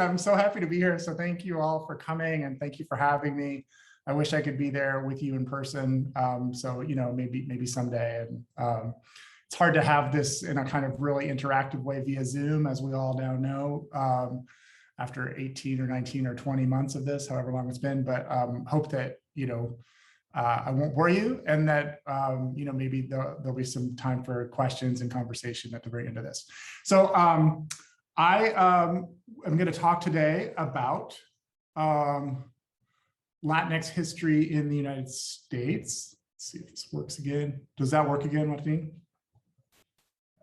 I'm so happy to be here. So thank you all for coming and thank you for having me. I wish I could be there with you in person. So, maybe someday. And it's hard to have this in a kind of really interactive way via Zoom, as we all now know, after 18 or 19 or 20 months of this, however long it's been. But hope that, I won't bore you, and that maybe there'll be some time for questions and conversation at the very end of this. So I am going to talk today about Latinx history in the United States. Let's see if this works again. Does that work again, Martin?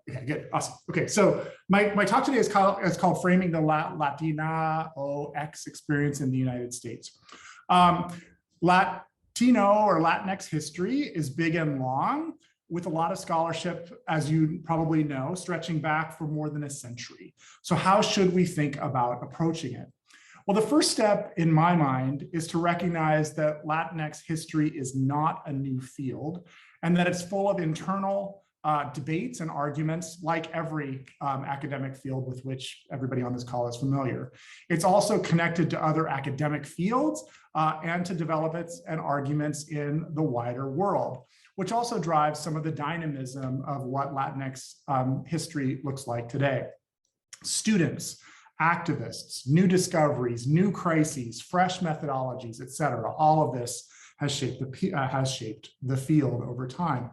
Okay, good, awesome. Okay, so my talk today is called Framing the Latino-X Experience in the United States. Latino or Latinx history is big and long, with a lot of scholarship, as you probably know, stretching back for more than a century. So how should we think about approaching it? Well, the first step in my mind is to recognize that Latinx history is not a new field, and that it's full of internal debates and arguments, like every academic field with which everybody on this call is familiar. It's also connected to other academic fields and to developments and arguments in the wider world, which also drives some of the dynamism of what Latinx history looks like today. Students, activists, new discoveries, new crises, fresh methodologies, et cetera. All of this has shaped the field over time.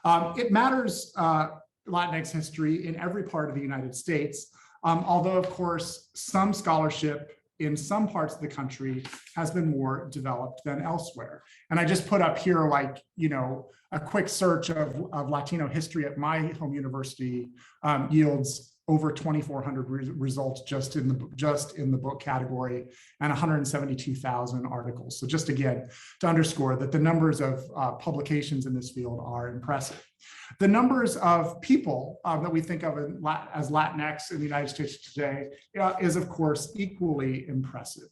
It matters, Latinx history, in every part of the United States, although, of course, some scholarship in some parts of the country has been more developed than elsewhere. And I just put up here, like, a quick search of Latino history at my home university yields over 2,400 results just in the book category, and 172,000 articles. So just again, to underscore that the numbers of publications in this field are impressive. The numbers of people that we think of as Latinx in the United States today is, of course, equally impressive.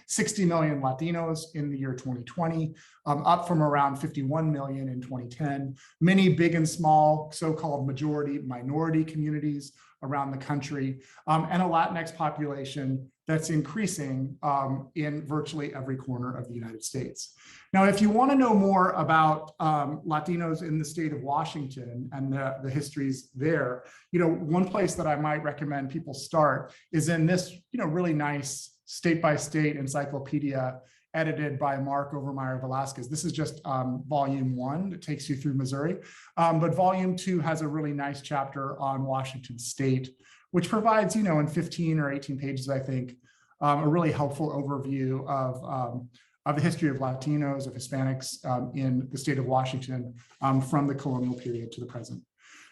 60 million Latinos in the year 2020, up from around 51 million in 2010. Many big and small so-called minority communities around the country, and a Latinx population that's increasing in virtually every corner of the United States. Now, if you want to know more about Latinos in the state of Washington and the histories there, one place that I might recommend people start is in this, really nice state-by-state encyclopedia edited by Mark Overmeyer Velasquez. This is just volume 1 that takes you through Missouri. But volume 2 has a really nice chapter on Washington State, which provides, in 15 or 18 pages, I think, a really helpful overview of the history of Latinos, of Hispanics in the state of Washington from the colonial period to the present.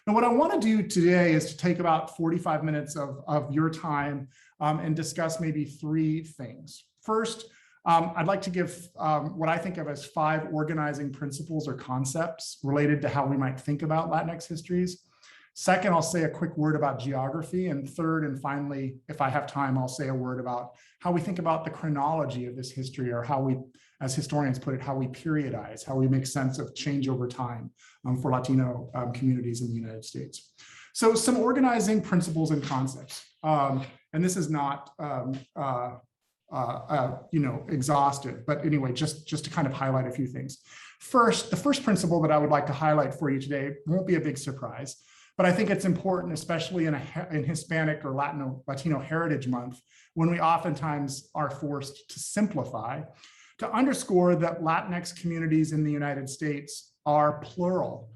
Now, what I want to do today is to take about 45 minutes of your time and discuss maybe 3 things. First, I'd like to give what I think of as 5 organizing principles or concepts related to how we might think about Latinx histories. Second, I'll say a quick word about geography. And third, and finally, if I have time, I'll say a word about how we think about the chronology of this history, or how we, as historians put it, how we periodize, how we make sense of change over time for Latino communities in the United States. So some organizing principles and concepts. And this is not exhaustive, but anyway, just to kind of highlight a few things. First, the first principle that I would like to highlight for you today won't be a big surprise, but I think it's important, especially in Hispanic or Latino Heritage Month, when we oftentimes are forced to simplify, to underscore that Latinx communities in the United States are plural.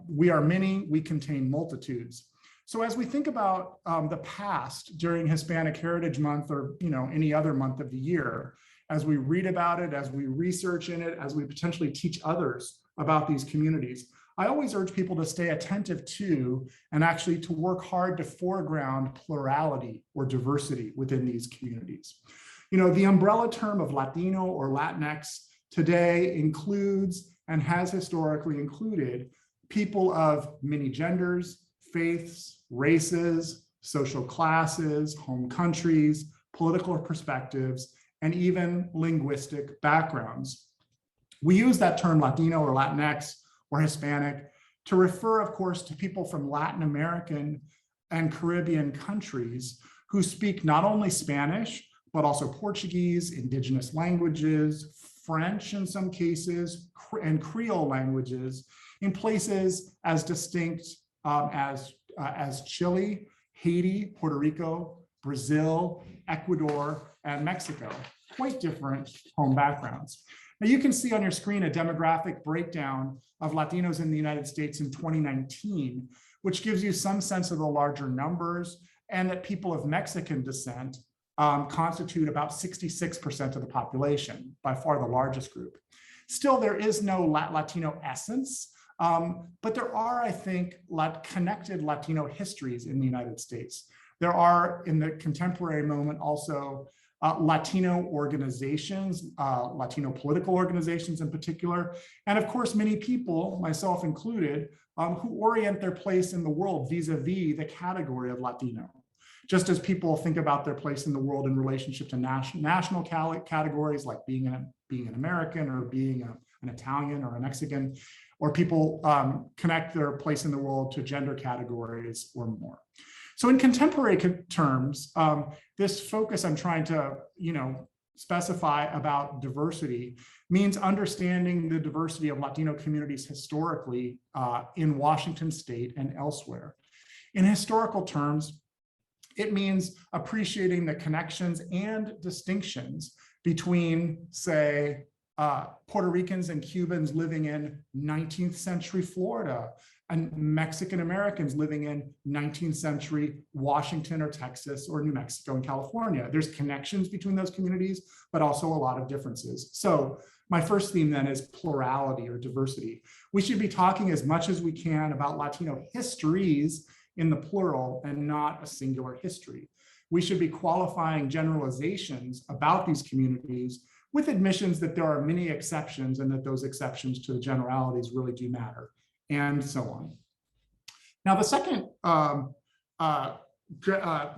We are many, we contain multitudes. So as we think about the past during Hispanic Heritage Month, or any other month of the year, as we read about it, as we research in it, as we potentially teach others about these communities, I always urge people to stay attentive to, and actually to work hard to foreground, plurality or diversity within these communities. The umbrella term of Latino or Latinx today includes, and has historically included, people of many genders, faiths, races, social classes, home countries, political perspectives, and even linguistic backgrounds. We use that term Latino or Latinx or Hispanic to refer, of course, to people from Latin American and Caribbean countries who speak not only Spanish, but also Portuguese, indigenous languages, French in some cases, and Creole languages in places as distinct as Chile, Haiti, Puerto Rico, Brazil, Ecuador, and Mexico. Quite different home backgrounds. Now you can see on your screen a demographic breakdown of Latinos in the United States in 2019, which gives you some sense of the larger numbers, and that people of Mexican descent constitute about 66% of the population, by far the largest group. Still, there is no Latino essence, but there are, I think, connected Latino histories in the United States. There are, in the contemporary moment, also Latino organizations, Latino political organizations in particular, and of course, many people, myself included, who orient their place in the world vis-a-vis the category of Latino. Just as people think about their place in the world in relationship to national categories like being an American or being an Italian or a Mexican, or people connect their place in the world to gender categories or more. So in contemporary terms, this focus I'm trying to specify about diversity means understanding the diversity of Latino communities historically in Washington state and elsewhere. In historical terms, it means appreciating the connections and distinctions between, say, Puerto Ricans and Cubans living in 19th century Florida and Mexican Americans living in 19th century Washington or Texas or New Mexico and California. There's connections between those communities, but also a lot of differences. So my first theme then is plurality or diversity. We should be talking as much as we can about Latino histories in the plural and not a singular history. We should be qualifying generalizations about these communities with admissions that there are many exceptions and that those exceptions to the generalities really do matter, and so on. Now, the second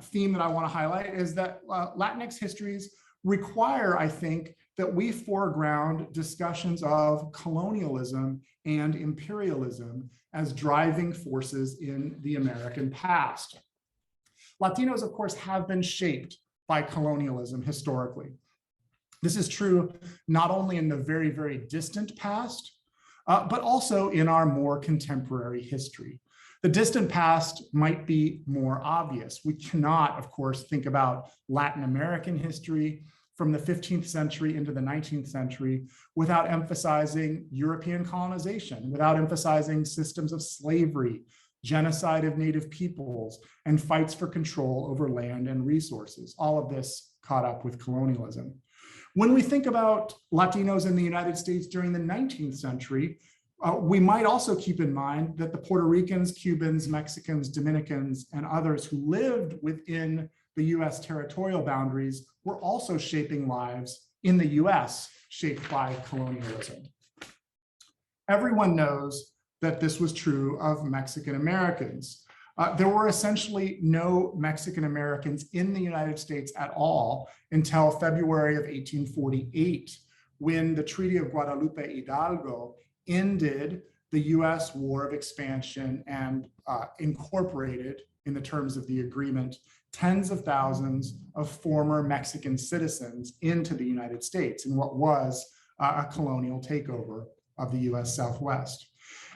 theme that I want to highlight is that Latinx histories require, I think, that we foreground discussions of colonialism and imperialism as driving forces in the American past. Latinos, of course, have been shaped by colonialism historically. This is true not only in the very, very distant past, but also in our more contemporary history. The distant past might be more obvious. We cannot, of course, think about Latin American history from the 15th century into the 19th century without emphasizing European colonization, without emphasizing systems of slavery, genocide of native peoples, and fights for control over land and resources. All of this caught up with colonialism. When we think about Latinos in the United States during the 19th century, we might also keep in mind that the Puerto Ricans, Cubans, Mexicans, Dominicans, and others who lived within the US territorial boundaries were also shaping lives in the US shaped by colonialism. Everyone knows that this was true of Mexican Americans. There were essentially no Mexican Americans in the United States at all until February of 1848, when the Treaty of Guadalupe Hidalgo ended the US War of Expansion and incorporated, in the terms of the agreement, tens of thousands of former Mexican citizens into the United States in what was a colonial takeover of the US Southwest.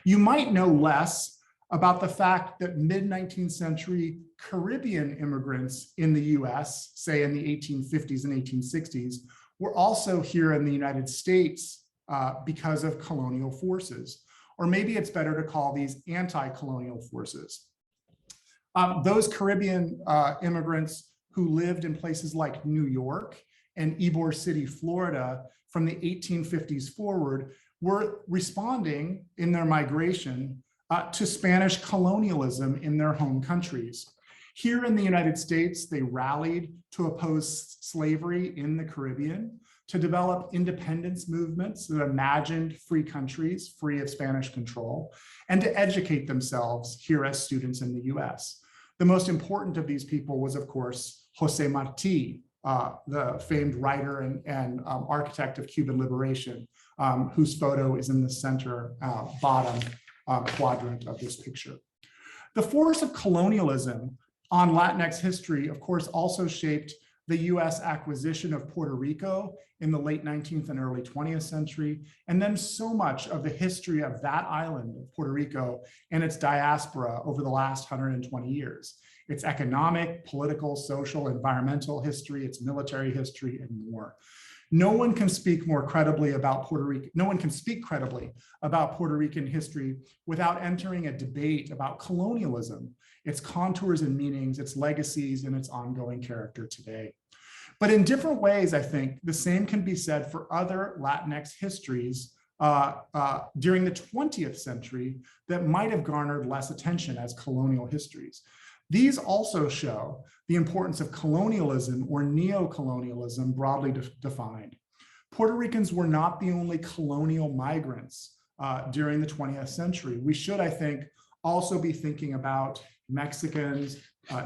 You might know less about the fact that mid-19th century Caribbean immigrants in the US, say in the 1850s and 1860s, were also here in the United States because of colonial forces. Or maybe it's better to call these anti-colonial forces. Those Caribbean immigrants who lived in places like New York and Ybor City, Florida, from the 1850s forward, were responding in their migration to Spanish colonialism in their home countries. Here in the United States, they rallied to oppose slavery in the Caribbean, to develop independence movements that imagined free countries, free of Spanish control, and to educate themselves here as students in the US. The most important of these people was, of course, José Martí, the famed writer and architect of Cuban liberation, whose photo is in the center bottom quadrant of this picture. The force of colonialism on Latinx history, of course, also shaped the US acquisition of Puerto Rico in the late 19th and early 20th century, and then so much of the history of that island of Puerto Rico and its diaspora over the last 120 years. Its economic, political, social, environmental history, its military history, and more. No one can speak more credibly about Puerto Rico. No one can speak credibly about Puerto Rican history without entering a debate about colonialism, its contours and meanings, its legacies, and its ongoing character today. But in different ways, I think the same can be said for other Latinx histories during the 20th century that might have garnered less attention as colonial histories. These also show the importance of colonialism or neo-colonialism broadly defined. Puerto Ricans were not the only colonial migrants during the 20th century. We should, I think, also be thinking about Mexicans,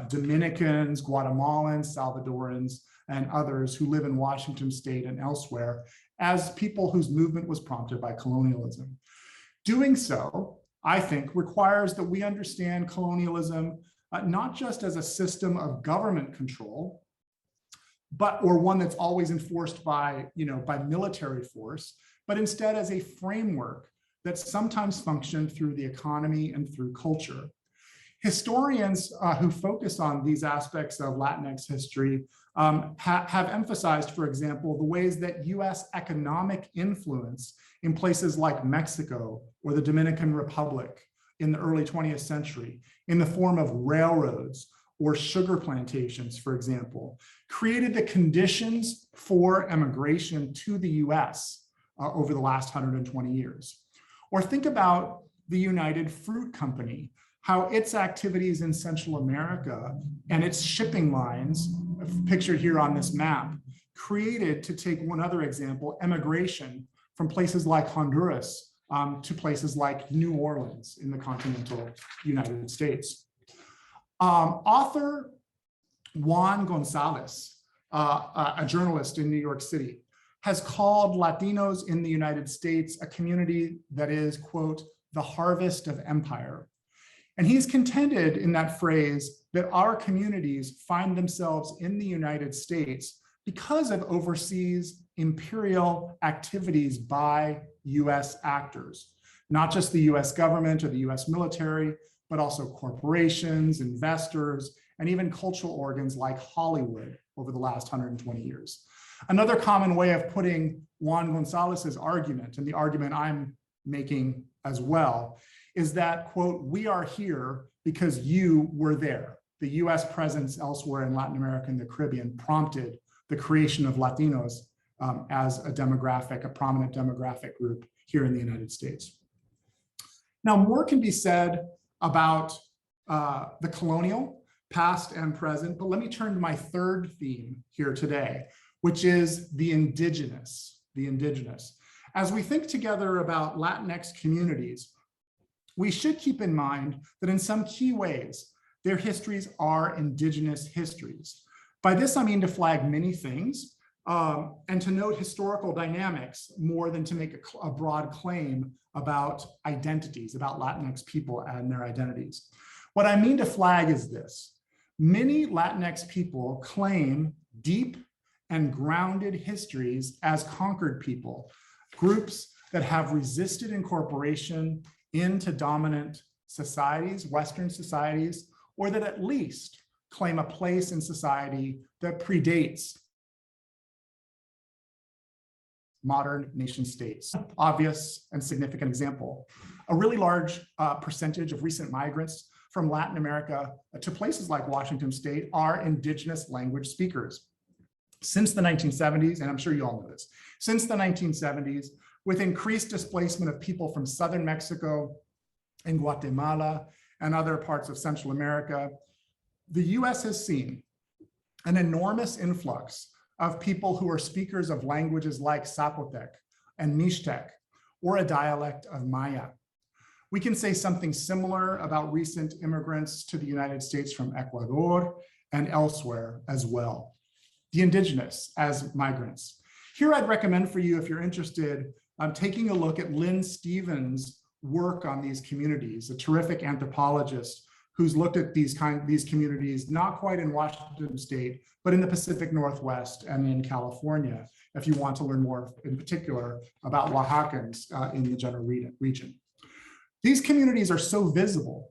Dominicans, Guatemalans, Salvadorans, and others who live in Washington state and elsewhere as people whose movement was prompted by colonialism. Doing so, I think, requires that we understand colonialism not just as a system of government control, or one that's always enforced by military force, but instead as a framework that sometimes functioned through the economy and through culture. Historians who focus on these aspects of Latinx history have emphasized, for example, the ways that US economic influence in places like Mexico or the Dominican Republic in the early 20th century, in the form of railroads or sugar plantations, for example, created the conditions for immigration to the US over the last 120 years. Or think about the United Fruit Company, how its activities in Central America and its shipping lines, pictured here on this map, created, to take one other example, immigration from places like Honduras to places like New Orleans in the continental United States. Author Juan Gonzalez, a journalist in New York City, has called Latinos in the United States a community that is, quote, the harvest of empire. And he's contended in that phrase that our communities find themselves in the United States because of overseas imperial activities by US actors, not just the US government or the US military, but also corporations, investors, and even cultural organs like Hollywood over the last 120 years. Another common way of putting Juan Gonzalez's argument, and the argument I'm making as well, is that, quote, we are here because you were there. The US presence elsewhere in Latin America and the Caribbean prompted the creation of Latinos as a prominent demographic group here in the United States. Now, more can be said about the colonial, past and present, but let me turn to my third theme here today, which is the indigenous. As we think together about Latinx communities, we should keep in mind that in some key ways, their histories are indigenous histories. By this, I mean to flag many things and to note historical dynamics more than to make a broad claim about identities, about Latinx people and their identities. What I mean to flag is this: many Latinx people claim deep and grounded histories as conquered people, groups that have resisted incorporation into dominant societies, Western societies, or that at least claim a place in society that predates modern nation states. Obvious and significant example, a really large percentage of recent migrants from Latin America to places like Washington state are indigenous language speakers. Since the 1970s, and I'm sure you all know this, since the 1970s, with increased displacement of people from southern Mexico and Guatemala and other parts of Central America, the US has seen an enormous influx of people who are speakers of languages like Zapotec and Mixtec, or a dialect of Maya. We can say something similar about recent immigrants to the United States from Ecuador and elsewhere as well. The indigenous as migrants. Here I'd recommend for you, if you're interested, taking a look at Lynn Stevens' work on these communities, a terrific anthropologist who's looked at these communities, not quite in Washington State, but in the Pacific Northwest and in California, if you want to learn more in particular about Oaxacans in the general region. These communities are so visible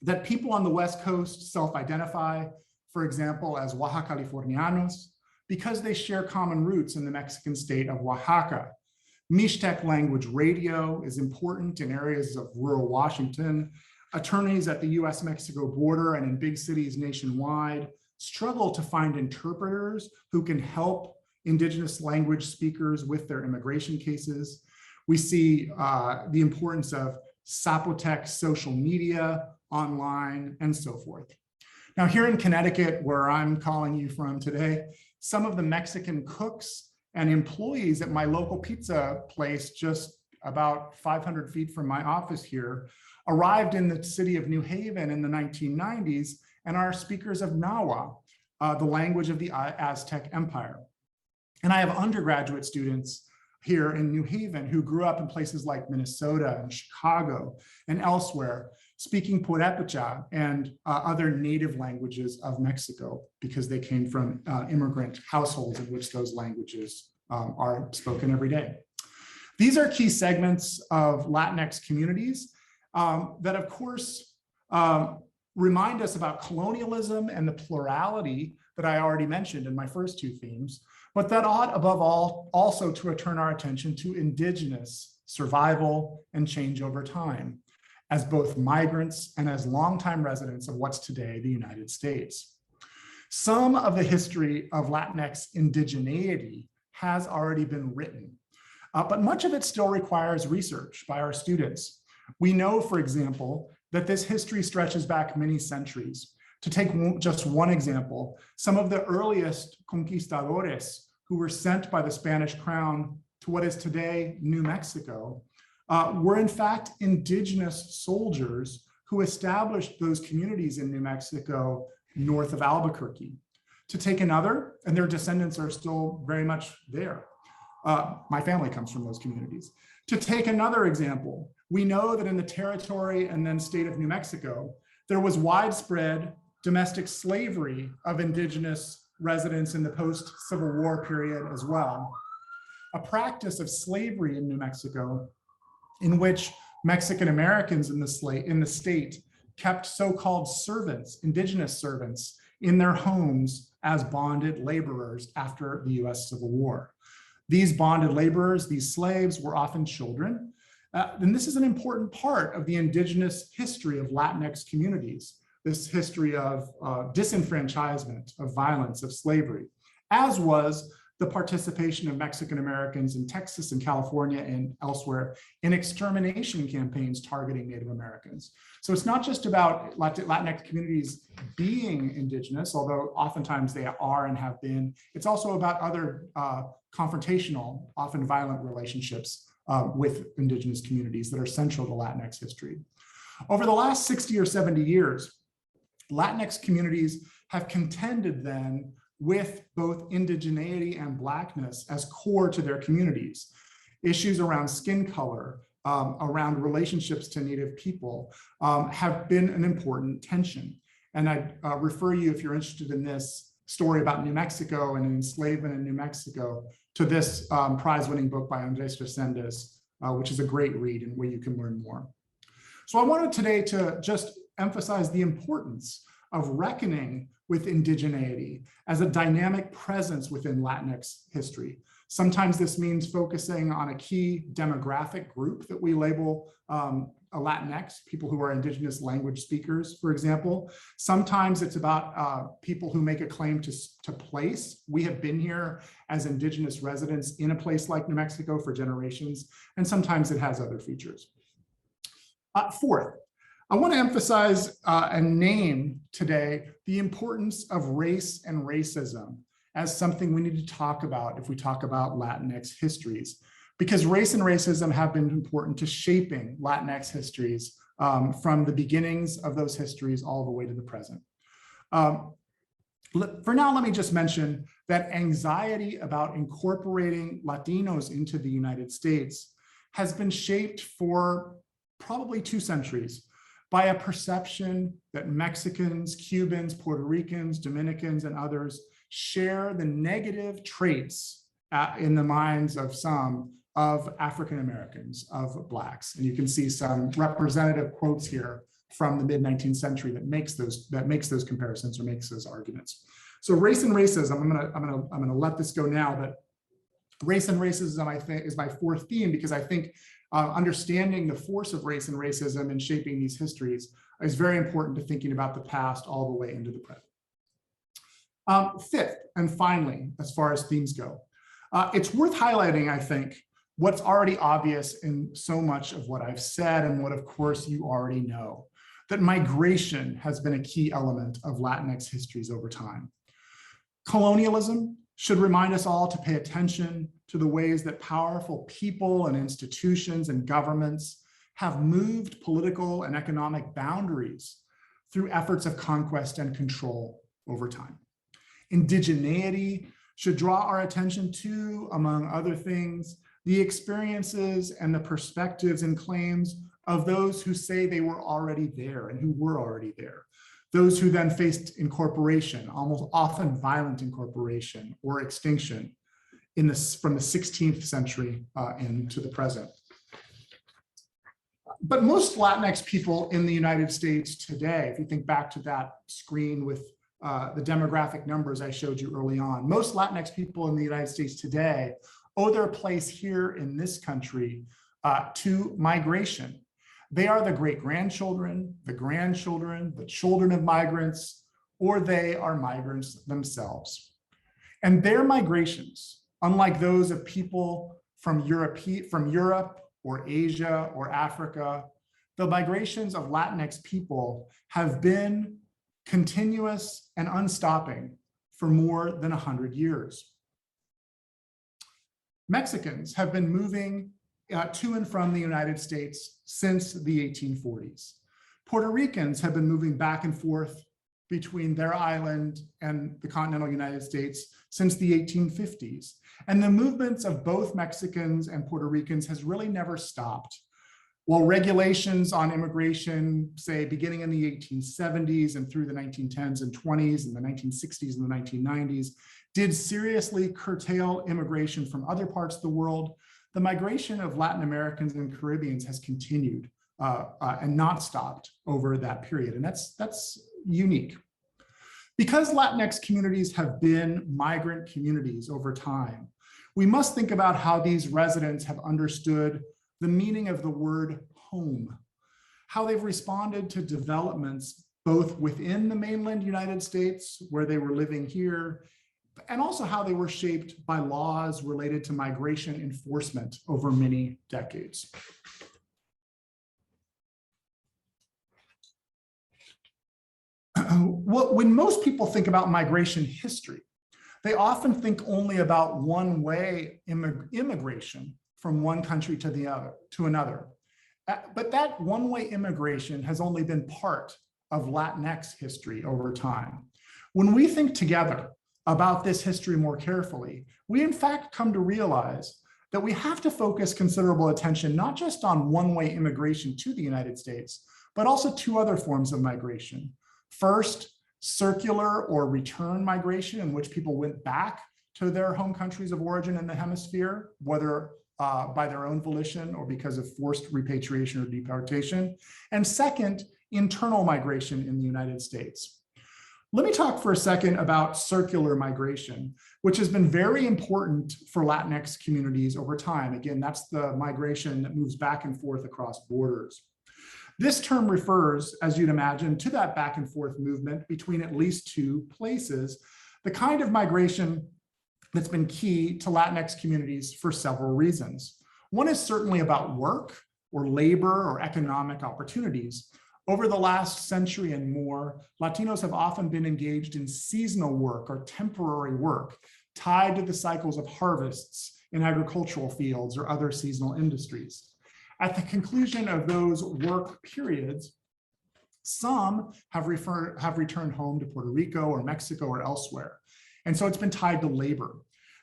that people on the West Coast self-identify, for example, as Oaxaca Californianos, because they share common roots in the Mexican state of Oaxaca. Mixtec language radio is important in areas of rural Washington. Attorneys at the US-Mexico border and in big cities nationwide struggle to find interpreters who can help Indigenous language speakers with their immigration cases. We see the importance of Zapotec social media, online, and so forth. Now, here in Connecticut, where I'm calling you from today, some of the Mexican cooks and employees at my local pizza place just about 500 feet from my office here arrived in the city of New Haven in the 1990s and are speakers of Nahua, the language of the Aztec Empire. And I have undergraduate students here in New Haven who grew up in places like Minnesota and Chicago and elsewhere, speaking Purépecha and other native languages of Mexico because they came from immigrant households in which those languages are spoken every day. These are key segments of Latinx communities that, of course, remind us about colonialism and the plurality that I already mentioned in my first two themes, but that ought, above all, also to turn our attention to Indigenous survival and change over time, as both migrants and as longtime residents of what's today the United States. Some of the history of Latinx indigeneity has already been written, but much of it still requires research by our students. We know, for example, that this history stretches back many centuries. To take just one example, some of the earliest conquistadores who were sent by the Spanish crown to what is today New Mexico were in fact indigenous soldiers who established those communities in New Mexico north of Albuquerque. To take another, and their descendants are still very much there. My family comes from those communities. To take another example, we know that in the territory and then state of New Mexico, there was widespread domestic slavery of indigenous residents in the post-Civil War period as well. A practice of slavery in New Mexico in which Mexican Americans in the state kept so-called servants, indigenous servants, in their homes as bonded laborers after the US Civil War. These bonded laborers, these slaves, were often children. And this is an important part of the indigenous history of Latinx communities, this history of disenfranchisement, of violence, of slavery, as was the participation of Mexican Americans in Texas and California and elsewhere in extermination campaigns targeting Native Americans. So it's not just about Latinx communities being indigenous, although oftentimes they are and have been. It's also about other confrontational, often violent relationships with indigenous communities that are central to Latinx history. Over the last 60 or 70 years, Latinx communities have contended then with both indigeneity and Blackness as core to their communities. Issues around skin color, around relationships to Native people have been an important tension. And I refer you, if you're interested in this story about New Mexico and enslavement in New Mexico, to this prize-winning book by Andres Reséndez, which is a great read and where you can learn more. So I wanted today to just emphasize the importance of reckoning with indigeneity as a dynamic presence within Latinx history. Sometimes this means focusing on a key demographic group that we label a Latinx, people who are indigenous language speakers, for example. Sometimes it's about people who make a claim to place. We have been here as indigenous residents in a place like New Mexico for generations, and sometimes it has other features. Fourth, I want to emphasize and name today the importance of race and racism as something we need to talk about if we talk about Latinx histories, because race and racism have been important to shaping Latinx histories from the beginnings of those histories all the way to the present. For now, let me just mention that anxiety about incorporating Latinos into the United States has been shaped for probably 2 centuries by a perception that Mexicans, Cubans, Puerto Ricans, Dominicans, and others share the negative traits in the minds of some of African Americans, of Blacks. And you can see some representative quotes here from the mid-19th century that makes those comparisons or makes those arguments. So race and racism, I'm gonna let this go now, but race and racism, I think, is my fourth theme, because I think understanding the force of race and racism in shaping these histories is very important to thinking about the past all the way into the present. Fifth, and finally, as far as themes go, it's worth highlighting, I think, what's already obvious in so much of what I've said and what, of course, you already know, that migration has been a key element of Latinx histories over time. Colonialism should remind us all to pay attention to the ways that powerful people and institutions and governments have moved political and economic boundaries through efforts of conquest and control over time. Indigeneity should draw our attention to, among other things, the experiences and the perspectives and claims of those who say they were already there and who were already there. Those who then faced incorporation, almost often violent incorporation or extinction from the 16th century into the present. But most Latinx people in the United States today, if you think back to that screen with the demographic numbers I showed you early on, most Latinx people in the United States today owe their place here in this country to migration. They are the great-grandchildren, the grandchildren, the children of migrants, or they are migrants themselves. And their migrations, unlike those of people from Europe or Asia or Africa, the migrations of Latinx people have been continuous and unstopping for more than 100 years. Mexicans have been moving to and from the United States since the 1840s. Puerto Ricans have been moving back and forth between their island and the continental United States since the 1850s. And the movements of both Mexicans and Puerto Ricans has really never stopped. While regulations on immigration, say beginning in the 1870s and through the 1910s and 20s and the 1960s and the 1990s, did seriously curtail immigration from other parts of the world, the migration of Latin Americans and Caribbeans has continued and not stopped over that period. And that's unique. Because Latinx communities have been migrant communities over time, we must think about how these residents have understood the meaning of the word home, how they've responded to developments both within the mainland United States, where they were living here, and also how they were shaped by laws related to migration enforcement over many decades. When most people think about migration history, they often think only about one-way immigration from one country to another. But that one-way immigration has only been part of Latinx history over time. When we think together about this history more carefully, we in fact come to realize that we have to focus considerable attention not just on one-way immigration to the United States, but also two other forms of migration. First, circular or return migration, in which people went back to their home countries of origin in the hemisphere, whether by their own volition or because of forced repatriation or deportation. And second, internal migration in the United States. Let me talk for a second about circular migration, which has been very important for Latinx communities over time. Again, that's the migration that moves back and forth across borders. This term refers, as you'd imagine, to that back and forth movement between at least two places, the kind of migration that's been key to Latinx communities for several reasons. One is certainly about work or labor or economic opportunities. Over the last century and more, Latinos have often been engaged in seasonal work or temporary work tied to the cycles of harvests in agricultural fields or other seasonal industries. At the conclusion of those work periods, some have returned home to Puerto Rico or Mexico or elsewhere. And so it's been tied to labor.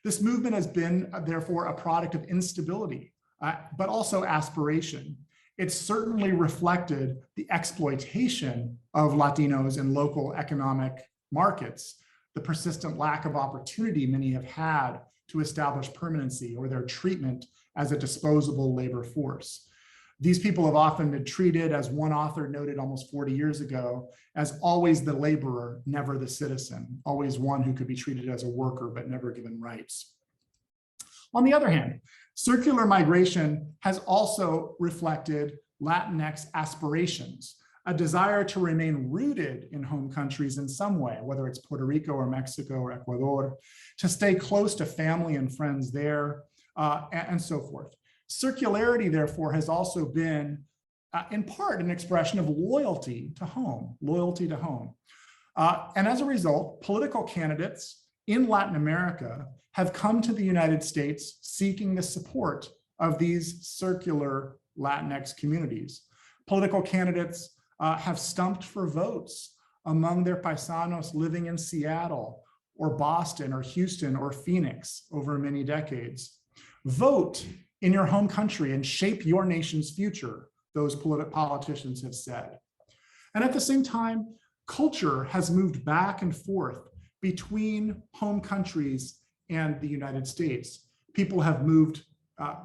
This movement has been, therefore, a product of instability, but also aspiration. it certainly reflected the exploitation of Latinos in local economic markets, the persistent lack of opportunity many have had to establish permanency or their treatment as a disposable labor force. These people have often been treated, as one author noted almost 40 years ago, as always the laborer, never the citizen, always one who could be treated as a worker but never given rights. On the other hand, circular migration has also reflected Latinx aspirations, a desire to remain rooted in home countries in some way, whether it's Puerto Rico or Mexico or Ecuador, to stay close to family and friends there, and so forth. Circularity, therefore, has also been, in part, an expression of loyalty to home. And as a result, political candidates in Latin America have come to the United States seeking the support of these circular Latinx communities. Political candidates have stumped for votes among their paisanos living in Seattle or Boston or Houston or Phoenix over many decades. Vote in your home country and shape your nation's future, those politicians have said. And at the same time, culture has moved back and forth between home countries and the United States. People have moved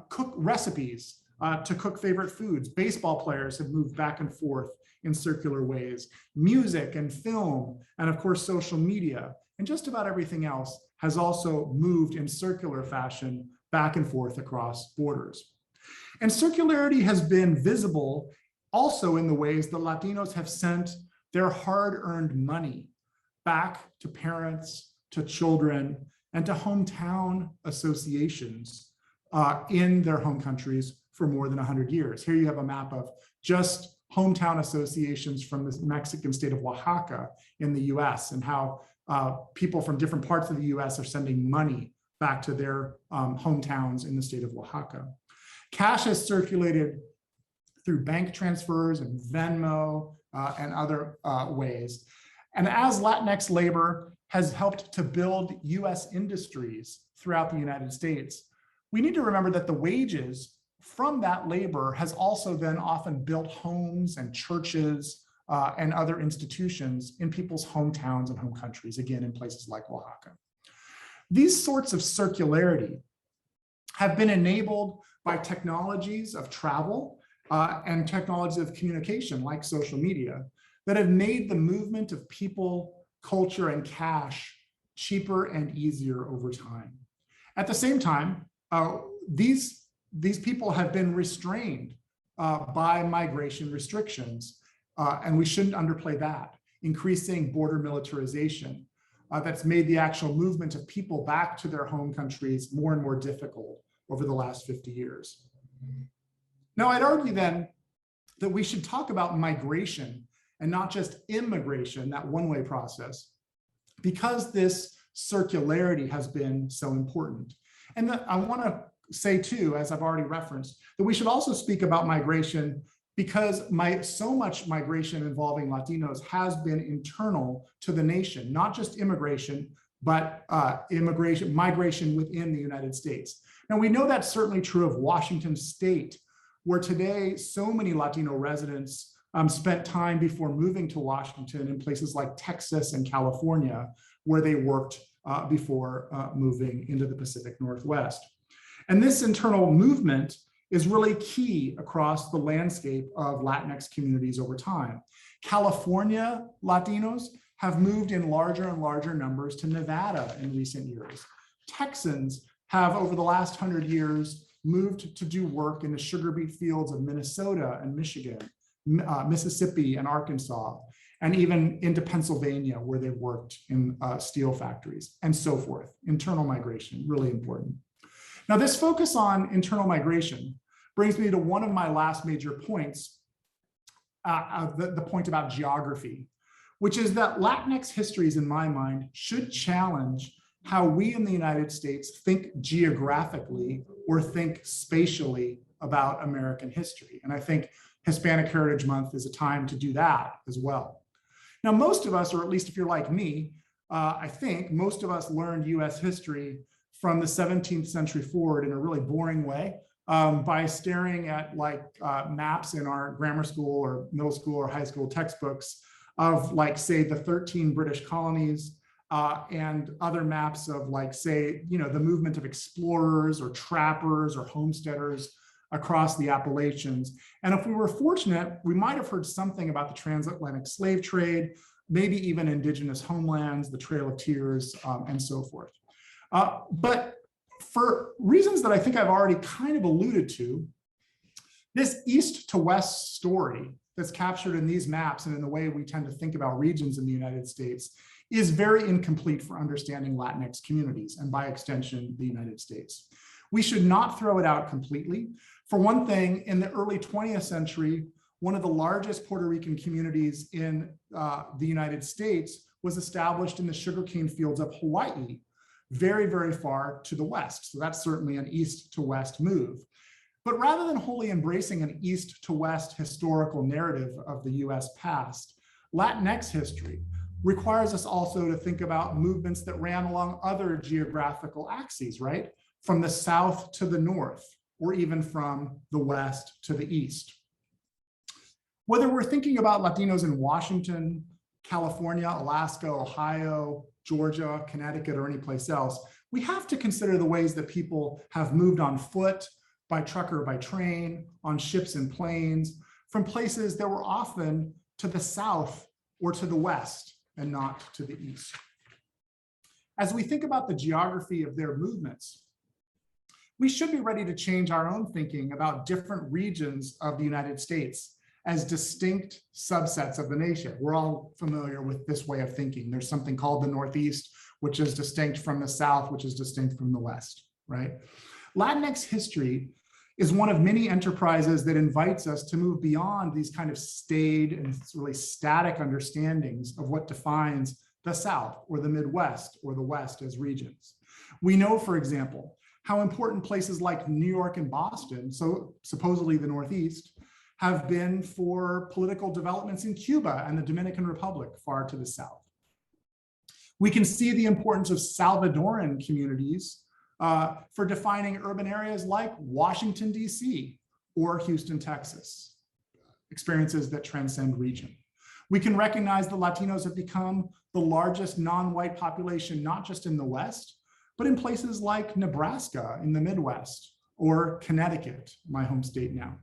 cook recipes to cook favorite foods. Baseball players have moved back and forth in circular ways. Music and film, and of course, social media, and just about everything else has also moved in circular fashion back and forth across borders. And circularity has been visible also in the ways that Latinos have sent their hard-earned money back to parents, to children, and to hometown associations in their home countries for more than 100 years. Here you have a map of just hometown associations from the Mexican state of Oaxaca in the US, and how people from different parts of the US are sending money back to their hometowns in the state of Oaxaca. Cash has circulated through bank transfers and Venmo and other ways. And as Latinx labor has helped to build US industries throughout the United States, we need to remember that the wages from that labor has also then often built homes and churches and other institutions in people's hometowns and home countries, again, in places like Oaxaca. These sorts of circularity have been enabled by technologies of travel and technologies of communication like social media that have made the movement of people, culture, and cash cheaper and easier over time. At the same time, these people have been restrained by migration restrictions, and we shouldn't underplay that. Increasing border militarization that's made the actual movement of people back to their home countries more and more difficult over the last 50 years. Now, I'd argue then that we should talk about migration and not just immigration, that one-way process, because this circularity has been so important. And I want to say too, as I've already referenced, that we should also speak about migration because so much migration involving Latinos has been internal to the nation, not just immigration, but migration within the United States. Now, we know that's certainly true of Washington State, where today so many Latino residents spent time before moving to Washington in places like Texas and California, where they worked before moving into the Pacific Northwest. And this internal movement is really key across the landscape of Latinx communities over time. California Latinos have moved in larger and larger numbers to Nevada in recent years. Texans have, over the last 100 years, moved to do work in the sugar beet fields of Minnesota and Michigan, Mississippi and Arkansas, and even into Pennsylvania, where they worked in steel factories, and so forth. Internal migration, really important. Now, this focus on internal migration brings me to one of my last major points, the point about geography, which is that Latinx histories, in my mind, should challenge how we in the United States think geographically or think spatially about American history. And I think Hispanic Heritage Month is a time to do that as well. Now, most of us, or at least if you're like me, I think most of us learned US history from the 17th century forward in a really boring way, by staring at like maps in our grammar school or middle school or high school textbooks of like, say, the 13 British colonies and other maps of like, say, the movement of explorers or trappers or homesteaders across the Appalachians. And if we were fortunate, we might have heard something about the transatlantic slave trade, maybe even indigenous homelands, the Trail of Tears, and so forth. But for reasons that I think I've already kind of alluded to, this east to west story that's captured in these maps and in the way we tend to think about regions in the United States is very incomplete for understanding Latinx communities, and by extension, the United States. We should not throw it out completely. For one thing, in the early 20th century, one of the largest Puerto Rican communities in the United States was established in the sugarcane fields of Hawaii, very, very far to the west. So that's certainly an east to west move. But rather than wholly embracing an east to west historical narrative of the US past, Latinx history requires us also to think about movements that ran along other geographical axes, right? From the south to the north, or even from the west to the east. Whether we're thinking about Latinos in Washington, California, Alaska, Ohio, Georgia, Connecticut, or any place else, we have to consider the ways that people have moved on foot, by truck or by train, on ships and planes, from places that were often to the south or to the west and not to the east. As we think about the geography of their movements, we should be ready to change our own thinking about different regions of the United States as distinct subsets of the nation. We're all familiar with this way of thinking. There's something called the Northeast, which is distinct from the South, which is distinct from the West, right? Latinx history is one of many enterprises that invites us to move beyond these kind of staid and really static understandings of what defines the South or the Midwest or the West as regions. We know, for example, how important places like New York and Boston, so supposedly the Northeast, have been for political developments in Cuba and the Dominican Republic far to the south. We can see the importance of Salvadoran communities for defining urban areas like Washington, DC, or Houston, Texas, experiences that transcend region. We can recognize that Latinos have become the largest non-white population, not just in the West, but in places like Nebraska in the Midwest, or Connecticut, my home state now.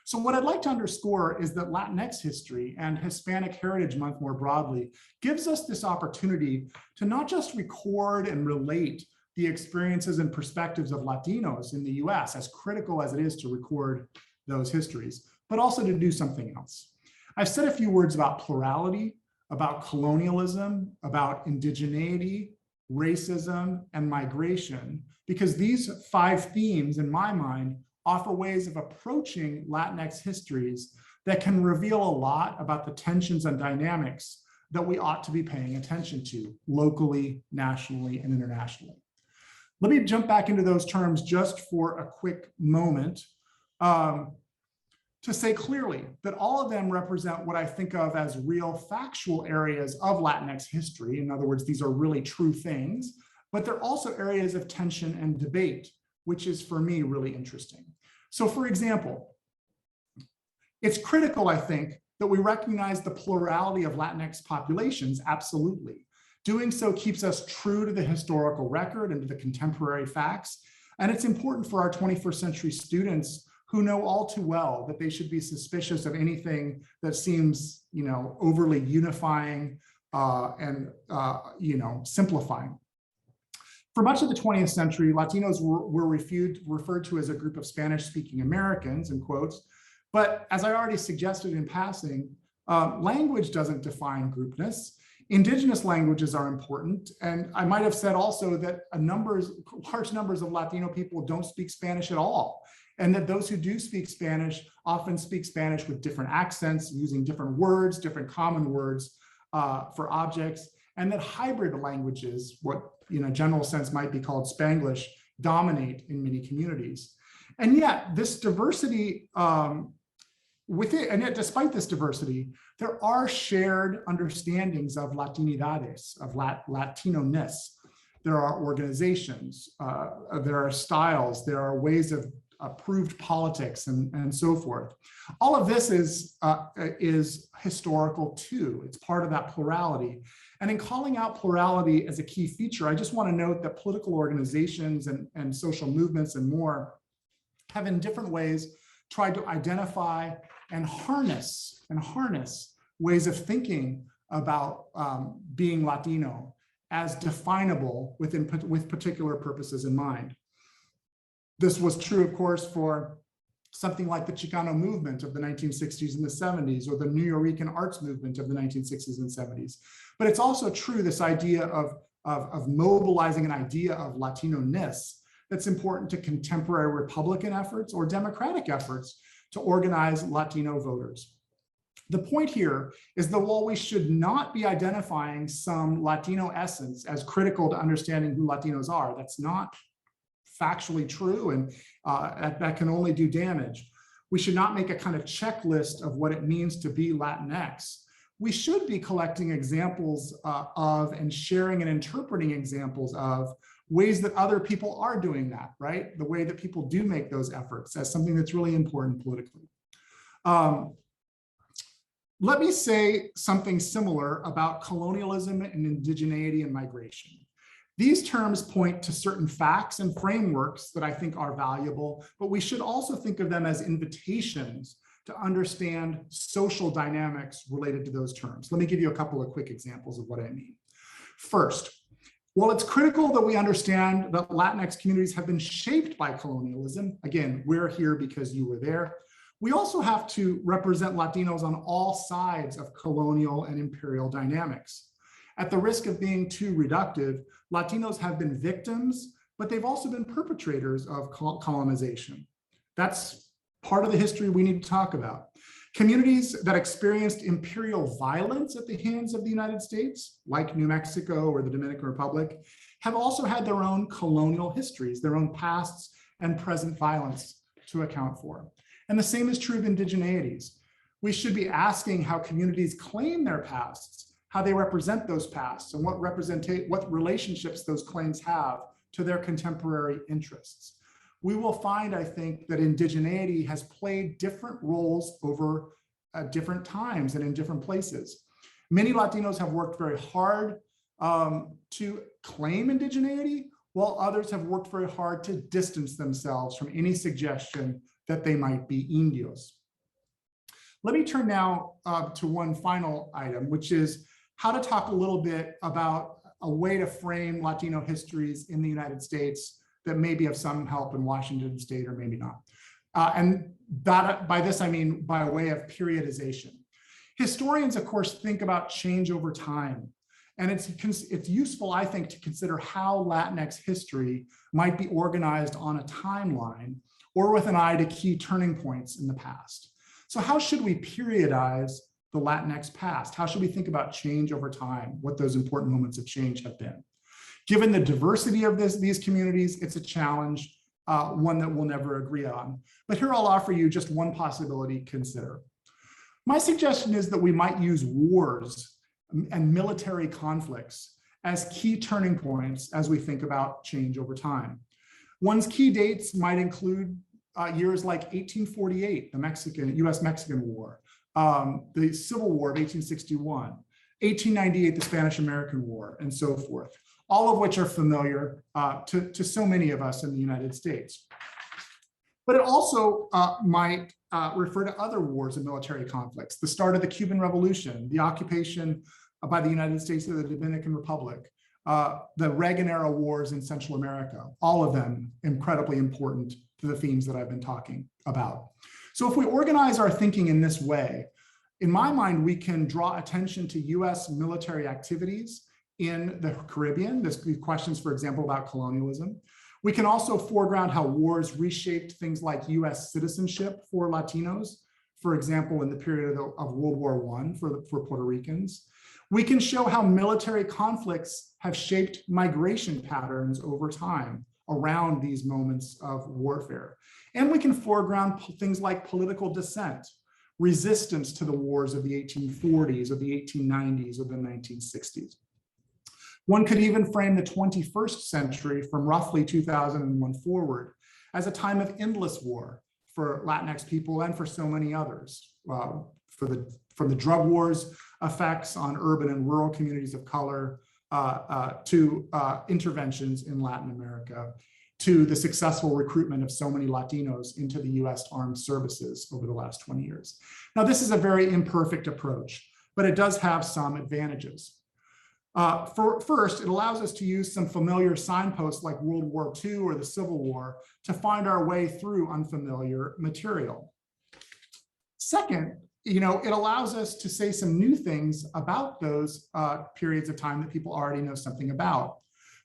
So what I'd like to underscore is that Latinx history and Hispanic Heritage Month more broadly gives us this opportunity to not just record and relate the experiences and perspectives of Latinos in the US, as critical as it is to record those histories, but also to do something else. I've said a few words about plurality, about colonialism, about indigeneity, racism, and migration, because these 5 themes, in my mind, offer ways of approaching Latinx histories that can reveal a lot about the tensions and dynamics that we ought to be paying attention to locally, nationally, and internationally. Let me jump back into those terms just for a quick moment to say clearly that all of them represent what I think of as real factual areas of Latinx history. In other words, these are really true things, but they're also areas of tension and debate, which is for me really interesting. So for example, it's critical, I think, that we recognize the plurality of Latinx populations, absolutely. Doing so keeps us true to the historical record and to the contemporary facts. And it's important for our 21st century students who know all too well that they should be suspicious of anything that seems, overly unifying and simplifying. For much of the 20th century, Latinos were referred to as a group of Spanish-speaking Americans, in quotes. But as I already suggested in passing, language doesn't define groupness. Indigenous languages are important. And I might have said also that large numbers of Latino people don't speak Spanish at all. And that those who do speak Spanish often speak Spanish with different accents, using different words, different common words for objects. And that hybrid languages, what in a general sense might be called Spanglish, dominate in many communities. And yet this diversity, despite this diversity, there are shared understandings of Latinidades, of Latino-ness. There are organizations, there are styles, there are ways of approved politics and so forth. All of this is historical too. It's part of that plurality. And in calling out plurality as a key feature, I just want to note that political organizations and social movements and more have in different ways tried to identify and harness ways of thinking about being Latino as definable with particular purposes in mind. This was true, of course, for something like the Chicano movement of the 1960s and the 70s, or the Nuyorican arts movement of the 1960s and 70s. But it's also true, this idea of mobilizing an idea of Latino-ness that's important to contemporary Republican efforts or Democratic efforts to organize Latino voters. The point here is that while we should not be identifying some Latino essence as critical to understanding who Latinos are, that's not factually true, and that can only do damage. We should not make a kind of checklist of what it means to be Latinx. We should be collecting examples of and sharing and interpreting examples of ways that other people are doing that, right? The way that people do make those efforts as something that's really important politically. Let me say something similar about colonialism and indigeneity and migration. These terms point to certain facts and frameworks that I think are valuable, but we should also think of them as invitations to understand social dynamics related to those terms. Let me give you a couple of quick examples of what I mean. First, while it's critical that we understand that Latinx communities have been shaped by colonialism, again, we're here because you were there, we also have to represent Latinos on all sides of colonial and imperial dynamics. At the risk of being too reductive, Latinos have been victims, but they've also been perpetrators of colonization. That's part of the history we need to talk about. Communities that experienced imperial violence at the hands of the United States, like New Mexico or the Dominican Republic, have also had their own colonial histories, their own pasts and present violence to account for. And the same is true of indigeneities. We should be asking how communities claim their pasts, how they represent those pasts, and what relationships those claims have to their contemporary interests. We will find, I think, that indigeneity has played different roles over different times and in different places. Many Latinos have worked very hard to claim indigeneity, while others have worked very hard to distance themselves from any suggestion that they might be indios. Let me turn now to one final item, which is how to talk a little bit about a way to frame Latino histories in the United States that may be of some help in Washington State or maybe not. And that, by this, I mean by way of periodization. Historians, of course, think about change over time. And it's useful, I think, to consider how Latinx history might be organized on a timeline or with an eye to key turning points in the past. So how should we periodize the Latinx past? How should we think about change over time, what those important moments of change have been? Given the diversity of these communities, it's a challenge, one that we'll never agree on. But here I'll offer you just one possibility to consider. My suggestion is that we might use wars and military conflicts as key turning points as we think about change over time. One's key dates might include years like 1848, the US-Mexican War, the Civil War of 1861, 1898, the Spanish-American War, and so forth, all of which are familiar to so many of us in the United States. But it also might refer to other wars and military conflicts, the start of the Cuban Revolution, the occupation by the United States of the Dominican Republic, the Reagan-era wars in Central America, all of them incredibly important to the themes that I've been talking about. So if we organize our thinking in this way, in my mind, we can draw attention to US military activities in the Caribbean. There's questions, for example, about colonialism. We can also foreground how wars reshaped things like US citizenship for Latinos, for example, in the period of World War I for Puerto Ricans. We can show how military conflicts have shaped migration patterns over time around these moments of warfare. And we can foreground things like political dissent, resistance to the wars of the 1840s or the 1890s or the 1960s. One could even frame the 21st century from roughly 2001 forward as a time of endless war for Latinx people and for so many others, from the drug wars effects on urban and rural communities of color, to interventions in Latin America, to the successful recruitment of so many Latinos into the US Armed Services over the last 20 years. Now, this is a very imperfect approach, but it does have some advantages. First, it allows us to use some familiar signposts like World War II or the Civil War to find our way through unfamiliar material. Second, it allows us to say some new things about those periods of time that people already know something about.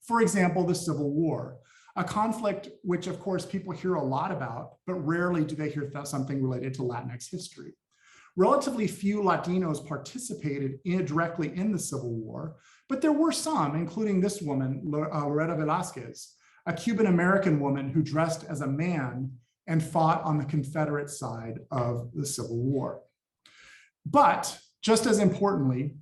For example, the Civil War, a conflict which, of course, people hear a lot about, but rarely do they hear something related to Latinx history. Relatively few Latinos participated directly in the Civil War, but there were some, including this woman, Loretta Velázquez, a Cuban-American woman who dressed as a man and fought on the Confederate side of the Civil War. But just as importantly,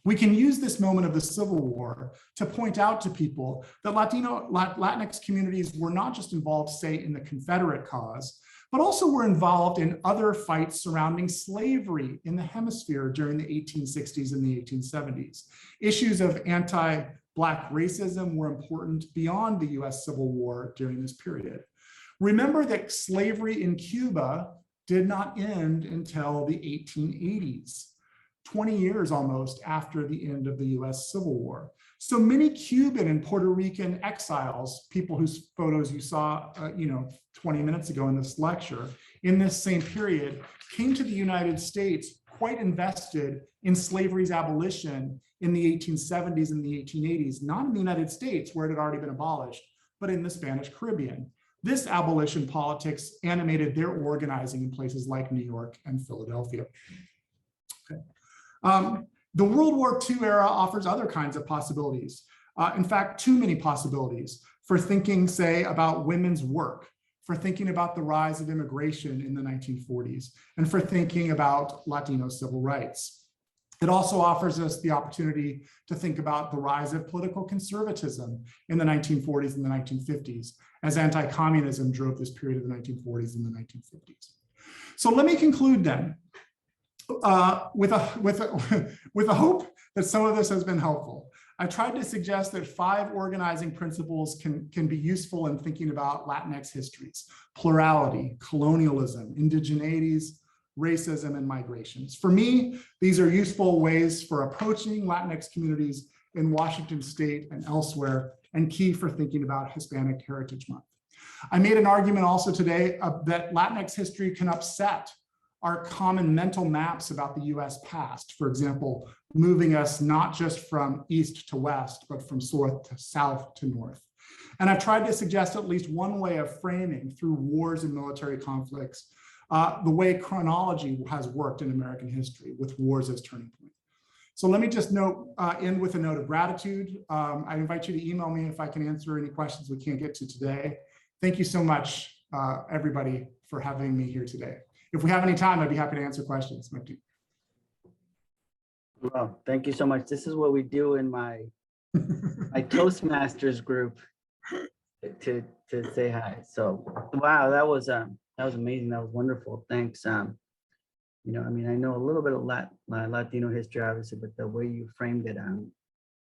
we can use this moment of the Civil War to point out to people that Latinx communities were not just involved, say, in the Confederate cause, but also were involved in other fights surrounding slavery in the hemisphere during the 1860s and the 1870s. Issues of anti-Black racism were important beyond the US Civil War during this period. Remember that slavery in Cuba did not end until the 1880s, 20 years almost after the end of the US Civil War. So many Cuban and Puerto Rican exiles, people whose photos you saw 20 minutes ago in this lecture, in this same period, came to the United States quite invested in slavery's abolition in the 1870s and the 1880s, not in the United States where it had already been abolished, but in the Spanish Caribbean. This abolition politics animated their organizing in places like New York and Philadelphia. Okay. The World War II era offers other kinds of possibilities. In fact, too many possibilities for thinking, say, about women's work, for thinking about the rise of immigration in the 1940s, and for thinking about Latino civil rights. It also offers us the opportunity to think about the rise of political conservatism in the 1940s and the 1950s, as anti-communism drove this period of the 1940s and the 1950s. So let me conclude then with a hope that some of this has been helpful. I tried to suggest that 5 organizing principles can be useful in thinking about Latinx histories: plurality, colonialism, indigeneities, racism, and migrations. For me, these are useful ways for approaching Latinx communities in Washington State and elsewhere, and key for thinking about Hispanic Heritage Month. I made an argument also today that Latinx history can upset our common mental maps about the US past. For example, moving us not just from east to west, but from south to north. And I've tried to suggest at least one way of framing through wars and military conflicts the way chronology has worked in American history, with wars as turning point. So let me just end with a note of gratitude. I invite you to email me if I can answer any questions we can't get to today. Thank you so much, everybody, for having me here today. If we have any time, I'd be happy to answer questions. Well, thank you so much. This is what we do in my Toastmasters group to say hi. So, wow, that was amazing. That was wonderful. Thanks. I mean, I know a little bit of Latino history, obviously, but the way you framed it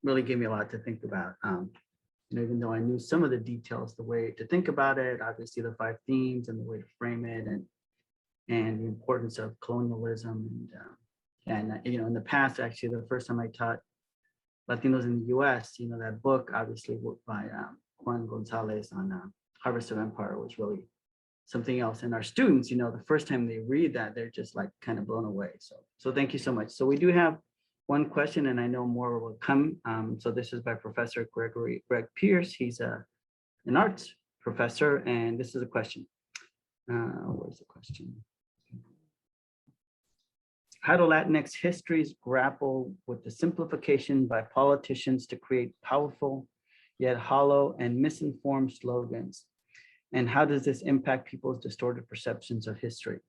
really gave me a lot to think about. Even though I knew some of the details, the way to think about it, obviously the 5 themes and the way to frame it, and the importance of colonialism, and in the past, actually, the first time I taught Latinos in the U.S., that book, obviously, by Juan Gonzalez on Harvest of Empire was really something else. And our students, the first time they read that, they're just like kind of blown away. So thank you so much. So we do have one question, and I know more will come. So this is by Professor Greg Pierce. He's an arts professor, and this is a question. Where's the question? How do Latinx histories grapple with the simplification by politicians to create powerful yet hollow and misinformed slogans? And how does this impact people's distorted perceptions of history?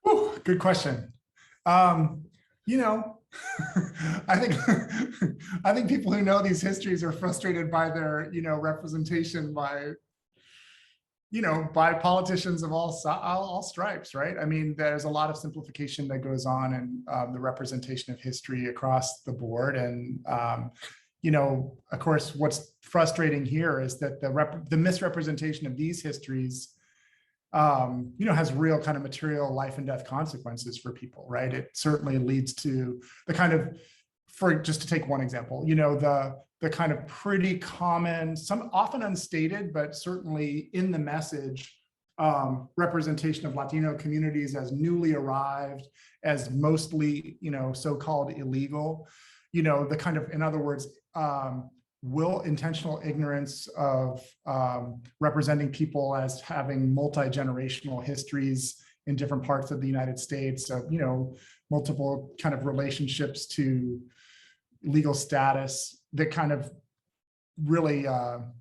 Ooh, good question. I think people who know these histories are frustrated by their, representation by by politicians of all stripes, right? I mean, there's a lot of simplification that goes on in the representation of history across the board. And, of course, what's frustrating here is that the misrepresentation of these histories, has real kind of material life and death consequences for people, right? It certainly leads to the kind of, just to take one example, the kind of pretty common, some often unstated, but certainly in the message, representation of Latino communities as newly arrived, as mostly, so-called illegal, the kind of, in other words, intentional ignorance of representing people as having multi-generational histories in different parts of the United States, multiple kind of relationships to legal status, the kind of really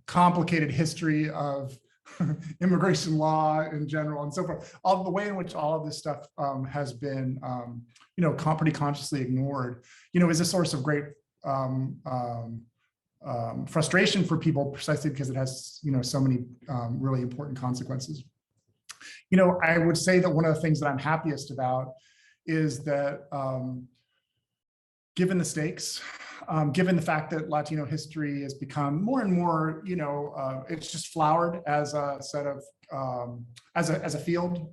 complicated history of immigration law in general and so forth. All the way in which all of this stuff has been, pretty consciously ignored, is a source of great frustration for people, precisely because it has, so many really important consequences. I would say that one of the things that I'm happiest about is that given the stakes, given the fact that Latino history has become more and more, it's just flowered as a set of, as a field,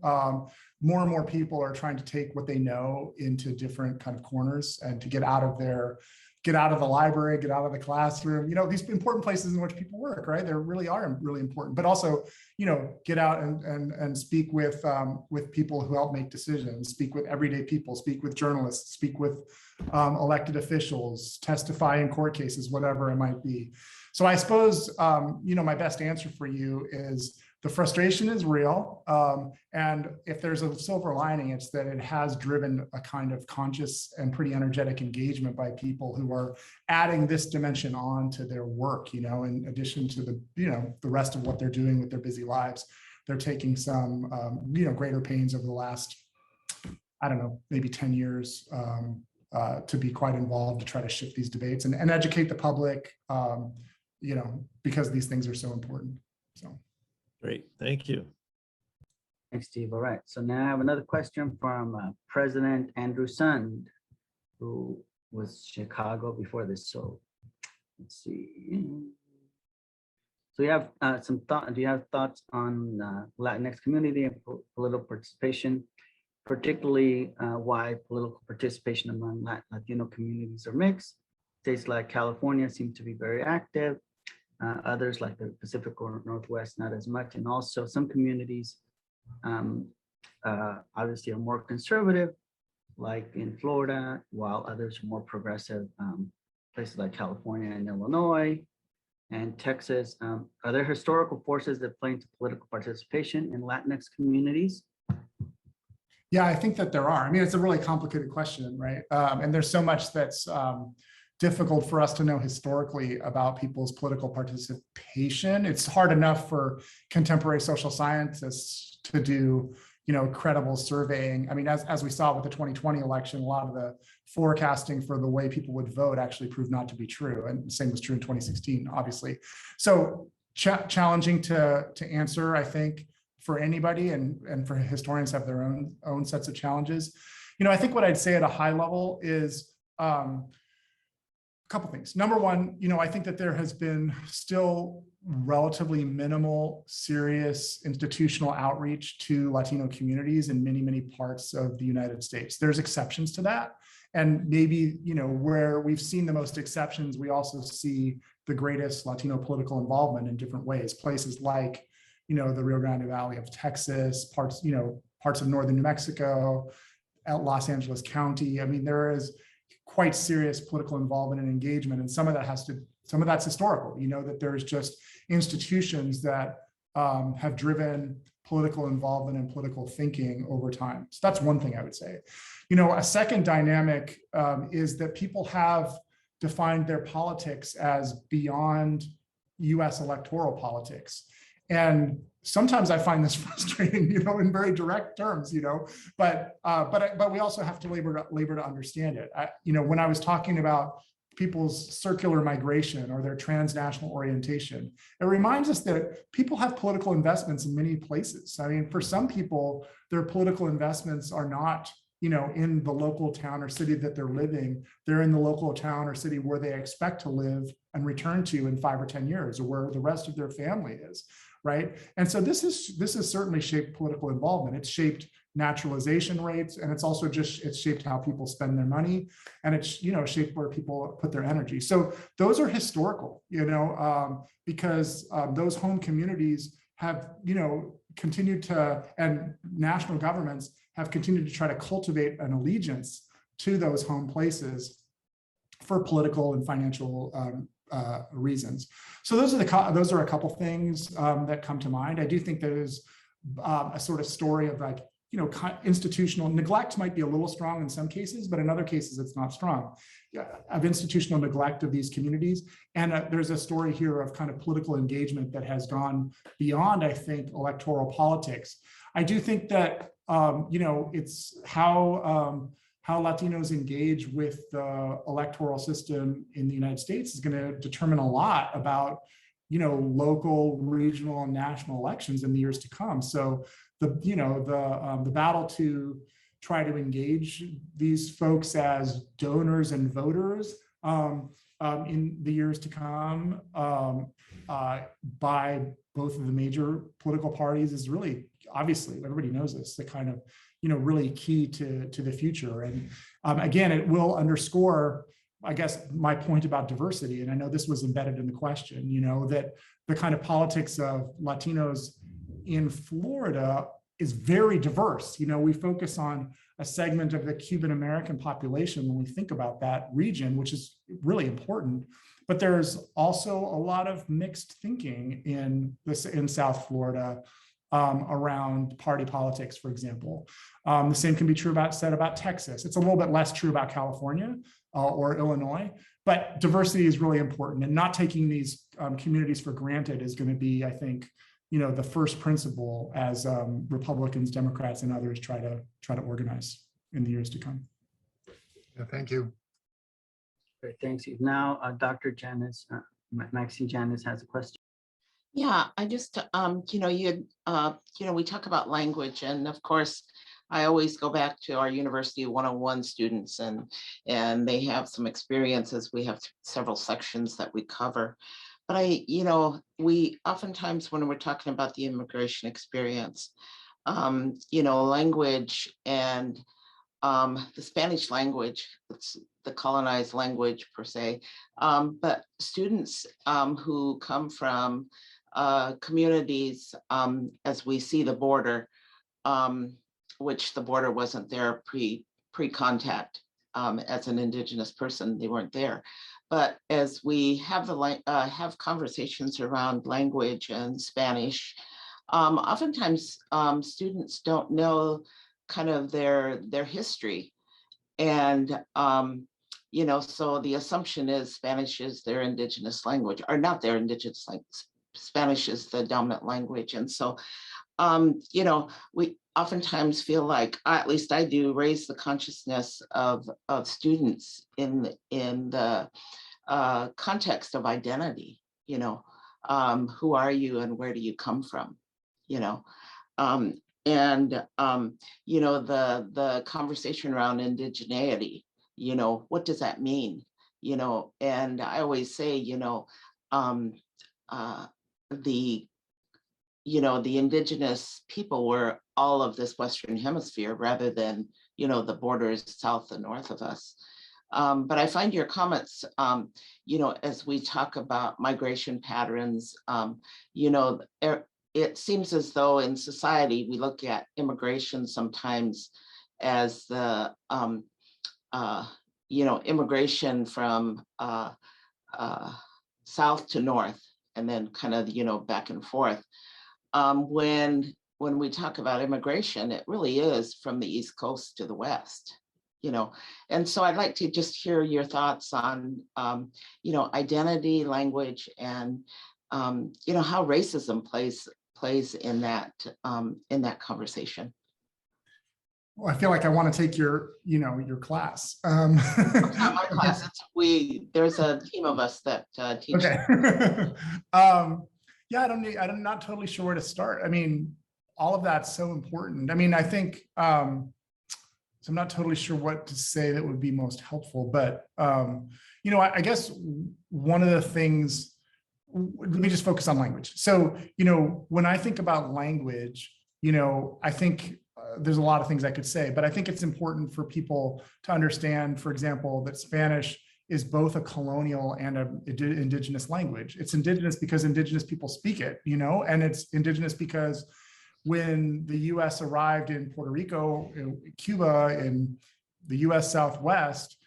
more and more people are trying to take what they know into different kind of corners and to get out of the library, get out of the classroom, these important places in which people work, right? They really are really important, but also, get out and speak with people who help make decisions, speak with everyday people, speak with journalists, speak with elected officials, testify in court cases, whatever it might be. So I suppose, my best answer for you is the frustration is real. And if there's a silver lining, it's that it has driven a kind of conscious and pretty energetic engagement by people who are adding this dimension on to their work, in addition to the rest of what they're doing with their busy lives. They're taking some, greater pains over the last, I don't know, maybe 10 years to be quite involved to try to shift these debates and educate the public, because these things are so important. So. Great, thank you. Thanks, Steve. All right, so now I have another question from President Andrew Sund, who was Chicago before this. So let's see. So you have some thought. Do you have thoughts on Latinx community and political participation, particularly why political participation among Latino communities are mixed? States like California seem to be very active. Others like the Pacific Northwest, not as much. And also some communities obviously are more conservative, like in Florida, while others are more progressive, places like California and Illinois and Texas. Are there historical forces that play into political participation in Latinx communities? Yeah, I think that there are. I mean, it's a really complicated question, right? And there's so much that's difficult for us to know historically about people's political participation. It's hard enough for contemporary social scientists to do, credible surveying. I mean, as we saw with the 2020 election, a lot of the forecasting for the way people would vote actually proved not to be true. And the same was true in 2016, obviously. So challenging to answer, I think, for anybody, and for historians have their own sets of challenges. I think what I'd say at a high level is, a couple things. Number one, I think that there has been still relatively minimal, serious institutional outreach to Latino communities in many, many parts of the United States. There's exceptions to that. And maybe, where we've seen the most exceptions, we also see the greatest Latino political involvement in different ways. Places like, the Rio Grande Valley of Texas, parts of northern New Mexico, Los Angeles County. I mean, there is quite serious political involvement and engagement, and some of that's historical. That there's just institutions that have driven political involvement and political thinking over time. So that's one thing I would say. A second dynamic is that people have defined their politics as beyond U.S. electoral politics. And sometimes I find this frustrating, in very direct terms, but we also have to labor to understand it. When I was talking about people's circular migration or their transnational orientation. It reminds us that people have political investments in many places. I mean, for some people, their political investments are not, in the local town or city that they're living. They're in the local town or city where they expect to live and return to in 5 or 10 years, or where the rest of their family is, right? And so this has certainly shaped political involvement. It's shaped naturalization rates, and it's also it's shaped how people spend their money, and it's shaped where people put their energy. So those are historical, because those home communities have continued to, and national governments have continued to try to cultivate an allegiance to those home places for political and financial reasons. So those are a couple things that come to mind. I do think there's a sort of story of like, institutional neglect might be a little strong in some cases, but in other cases it's not strong, of institutional neglect of these communities. And there's a story here of kind of political engagement that has gone beyond, I think, electoral politics. I do think that, it's how Latinos engage with the electoral system in the United States is going to determine a lot about, local, regional, and national elections in the years to come. So the battle to try to engage these folks as donors and voters in the years to come by both of the major political parties is really, obviously, everybody knows this, the kind of, really key to the future. And again, it will underscore, I guess, my point about diversity. And I know this was embedded in the question, that the kind of politics of Latinos in Florida is very diverse. We focus on a segment of the Cuban American population when we think about that region, which is really important. But there's also a lot of mixed thinking in South Florida around party politics, for example. The same can be said about Texas. It's a little bit less true about California or Illinois, but diversity is really important, and not taking these communities for granted is going to be, I think, the first principle as Republicans, Democrats, and others try to organize in the years to come. Yeah, thank you. Great, thanks. Now, Dr. Janice, Maxine Janice has a question. Yeah, I just, we talk about language, and of course, I always go back to our University 101 students, and they have some experiences. We have several sections that we cover. But we oftentimes, when we're talking about the immigration experience, language and the Spanish language, it's the colonized language per se, but students who come from communities, as we see the border, which the border wasn't there pre-contact. As an Indigenous person, they weren't there. But as we have have conversations around language and Spanish, oftentimes students don't know kind of their history, and so the assumption is Spanish is their Indigenous language, or not their Indigenous language. Spanish is the dominant language, and so we oftentimes feel like, at least I do, raise the consciousness of students in the context of identity. Who are you and where do you come from? The conversation around indigeneity. What does that mean? And I always say, the indigenous people were all of this Western Hemisphere rather than, the borders south and north of us. But I find your comments, as we talk about migration patterns, it seems as though in society, we look at immigration sometimes as the, immigration from south to north, and then kind of, back and forth. When we talk about immigration, it really is from the East Coast to the West, and so I'd like to just hear your thoughts on, identity, language, and, how racism plays in that conversation. Well, I feel like I want to take your, your class. It's not my class, there's a team of us that teach. Okay. Yeah, I'm not totally sure where to start. I mean, all of that's so important. I mean, I think, so I'm not totally sure what to say that would be most helpful, but, I guess one of the things, let me just focus on language. So, when I think about language, I think there's a lot of things I could say, but I think it's important for people to understand, for example, that Spanish is both a colonial and an indigenous language. It's indigenous because indigenous people speak it, and it's indigenous because when the US arrived in Puerto Rico, Cuba, in the US Southwest,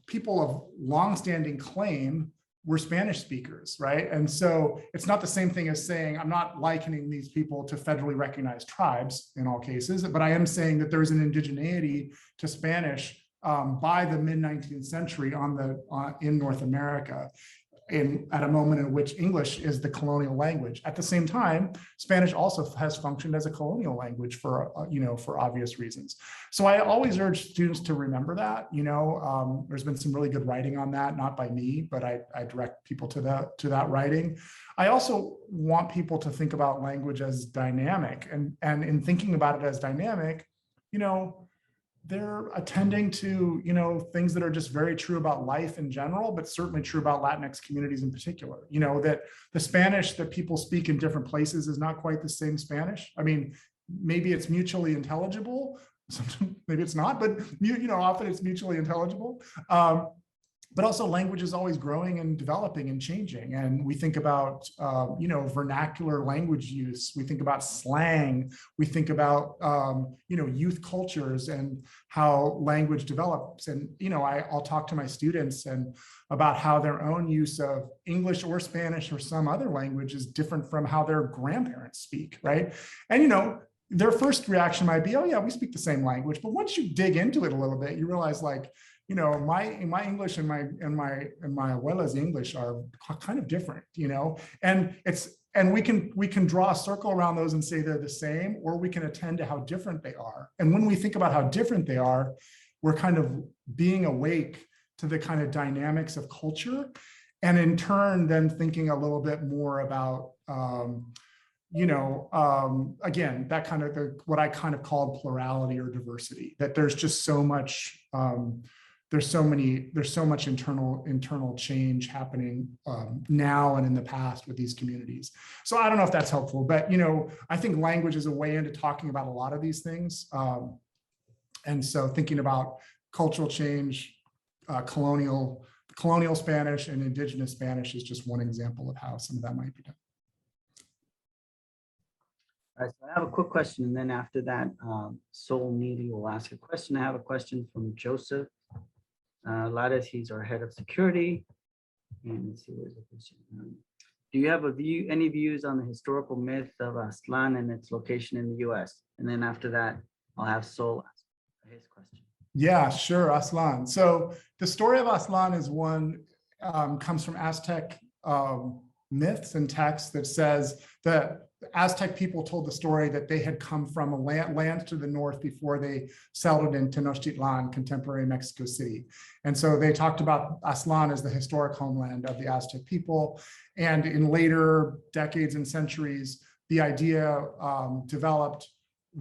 people of longstanding claim were Spanish speakers, right? And so it's not the same thing as saying, I'm not likening these people to federally recognized tribes in all cases, but I am saying that there's an indigeneity to Spanish by the mid-19th century in North America, at a moment in which English is the colonial language. At the same time, Spanish also has functioned as a colonial language for obvious reasons. So I always urge students to remember that. There's been some really good writing on that, not by me, but I direct people to that writing. I also want people to think about language as dynamic, and in thinking about it as dynamic, they're attending to, things that are just very true about life in general, but certainly true about Latinx communities in particular. That the Spanish that people speak in different places is not quite the same Spanish. I mean, maybe it's mutually intelligible. Sometimes, maybe it's not, but often it's mutually intelligible. But also language is always growing and developing and changing. And we think about, vernacular language use. We think about slang. We think about, youth cultures and how language develops. And, I'll talk to my students and about how their own use of English or Spanish or some other language is different from how their grandparents speak, right? And, their first reaction might be, oh yeah, we speak the same language. But once you dig into it a little bit, you realize my English and my abuela's English are kind of different, and we can draw a circle around those and say they're the same, or we can attend to how different they are. And when we think about how different they are, we're kind of being awake to the kind of dynamics of culture, and in turn, then thinking a little bit more about, again, that kind of what I kind of called plurality or diversity, that there's just so much, there's so much internal change happening now and in the past with these communities. So I don't know if that's helpful, but I think language is a way into talking about a lot of these things. And so thinking about cultural change, colonial Spanish and indigenous Spanish is just one example of how some of that might be done. All right, so I have a quick question, and then after that, Soul Needy will ask a question. I have a question from Joseph Lattice. He's our head of security. And let's see, where's the question? Do you have any views on the historical myth of Aztlán and its location in the U.S.? And then after that, I'll have Soul ask his question. Yeah, sure, Aztlán. So the story of Aztlán is one, comes from Aztec myths and texts that says that Aztec people told the story that they had come from a land to the north before they settled in Tenochtitlan, contemporary Mexico City. And so they talked about Aztlán as the historic homeland of the Aztec people. And in later decades and centuries, the idea developed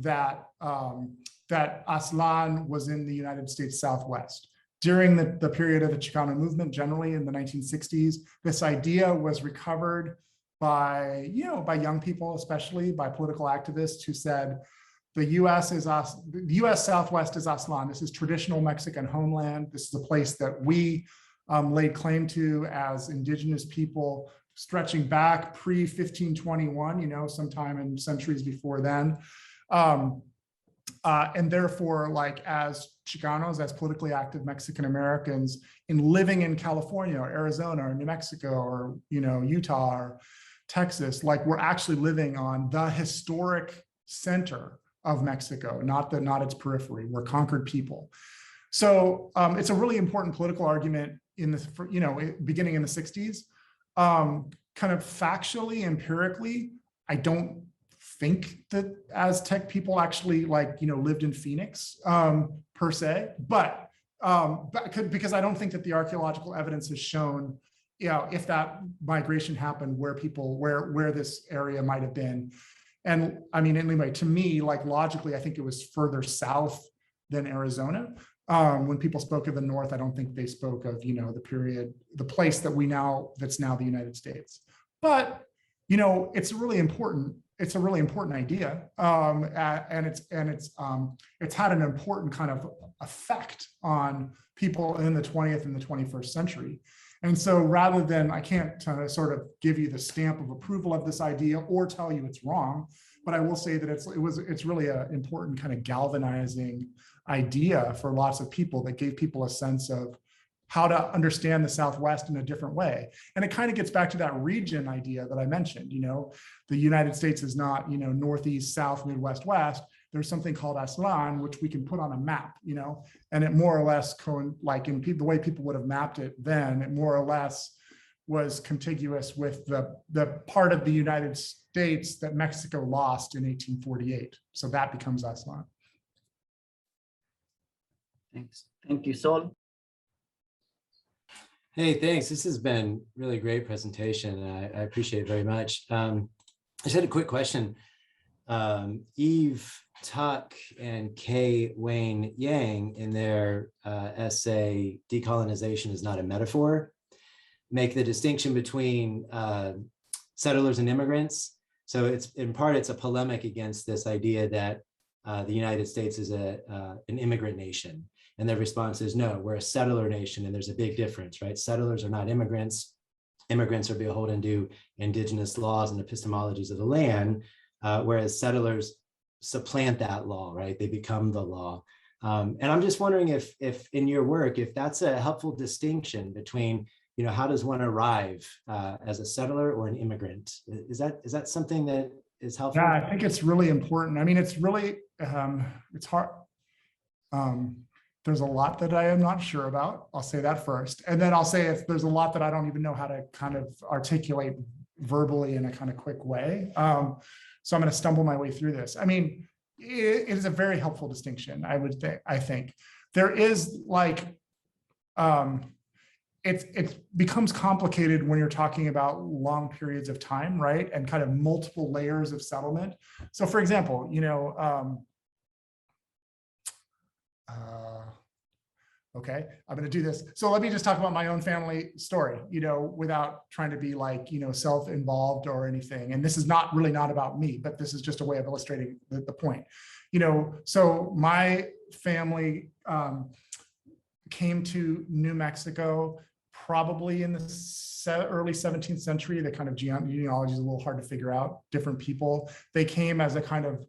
that, that Aztlán was in the United States Southwest. During the period of the Chicano movement, generally in the 1960s, this idea was recovered by young people, especially by political activists who said the U.S. Southwest is Aztlán. This is traditional Mexican homeland. This is a place that we laid claim to as indigenous people, stretching back pre-1521, sometime in centuries before then. And therefore, as Chicanos, as politically active Mexican Americans, in living in California or Arizona or New Mexico or Utah or Texas, we're actually living on the historic center of Mexico, not its periphery. We're conquered people. So it's a really important political argument in the beginning in the 60s. Kind of factually, empirically, I don't think that Aztec people actually lived in Phoenix per se, but because I don't think that the archaeological evidence has shown, if that migration happened, where this area might have been. And I mean, anyway, to me, logically, I think it was further south than Arizona. When people spoke of the North, I don't think they spoke of, the place that's now the United States. But, it's really important. It's a really important idea. And it's had an important kind of effect on people in the 20th and the 21st century. And so rather than, I can't sort of give you the stamp of approval of this idea or tell you it's wrong, but I will say that it's really an important kind of galvanizing idea for lots of people that gave people a sense of how to understand the Southwest in a different way. And it kind of gets back to that region idea that I mentioned. The United States is not, Northeast, South, Midwest, West. There's something called Aslan, which we can put on a map, and it more or less, the way people would have mapped it then, it more or less was contiguous with the part of the United States that Mexico lost in 1848. So that becomes Aslan. Thanks. Thank you, Sol. Hey, thanks. This has been really great presentation. I appreciate it very much. I just had a quick question. Eve Tuck and Kay Wayne Yang, in their essay, Decolonization is Not a Metaphor, make the distinction between settlers and immigrants. So it's a polemic against this idea that the United States is an immigrant nation. And their response is, no, we're a settler nation, and there's a big difference, right? Settlers are not immigrants. Immigrants are beholden to indigenous laws and epistemologies of the land, whereas settlers supplant that law, right? They become the law. And I'm just wondering if in your work, if that's a helpful distinction between, how does one arrive as a settler or an immigrant? Is that something that is helpful? Yeah, I think it's really important. I mean, it's really, it's hard. There's a lot that I am not sure about. I'll say that first. And then I'll say if there's a lot that I don't even know how to kind of articulate verbally in a kind of quick way. So I'm going to stumble my way through this. I mean, it is a very helpful distinction, I think. There is it becomes complicated when you're talking about long periods of time, right? And kind of multiple layers of settlement. So for example, okay, I'm going to do this. So let me just talk about my own family story, without trying to be self-involved or anything. And this is not about me, but this is just a way of illustrating the point. So my family came to New Mexico probably in the early 17th century. The kind of genealogy is a little hard to figure out. Different people, they came as a kind of,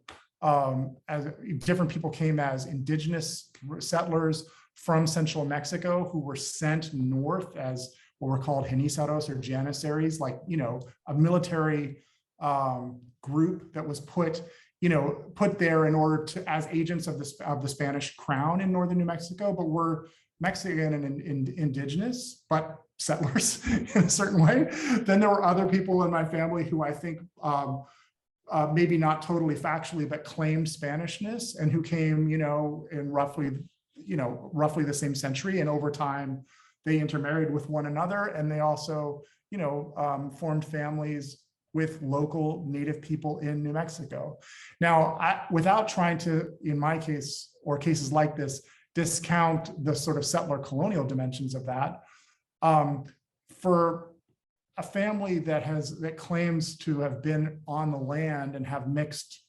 different people came as indigenous settlers from central Mexico who were sent north as what were called Genízaros or Janissaries, a military group that was put there in order to, as agents of the Spanish crown in northern New Mexico, but were Mexican and indigenous, but settlers in a certain way. Then there were other people in my family who I think maybe not totally factually, but claimed Spanishness, and who came, in roughly the same century. And over time, they intermarried with one another. And they also, formed families with local native people in New Mexico. Now, without trying to, in my case, or cases like this, discount the sort of settler colonial dimensions of that, for a family that claims to have been on the land and have mixed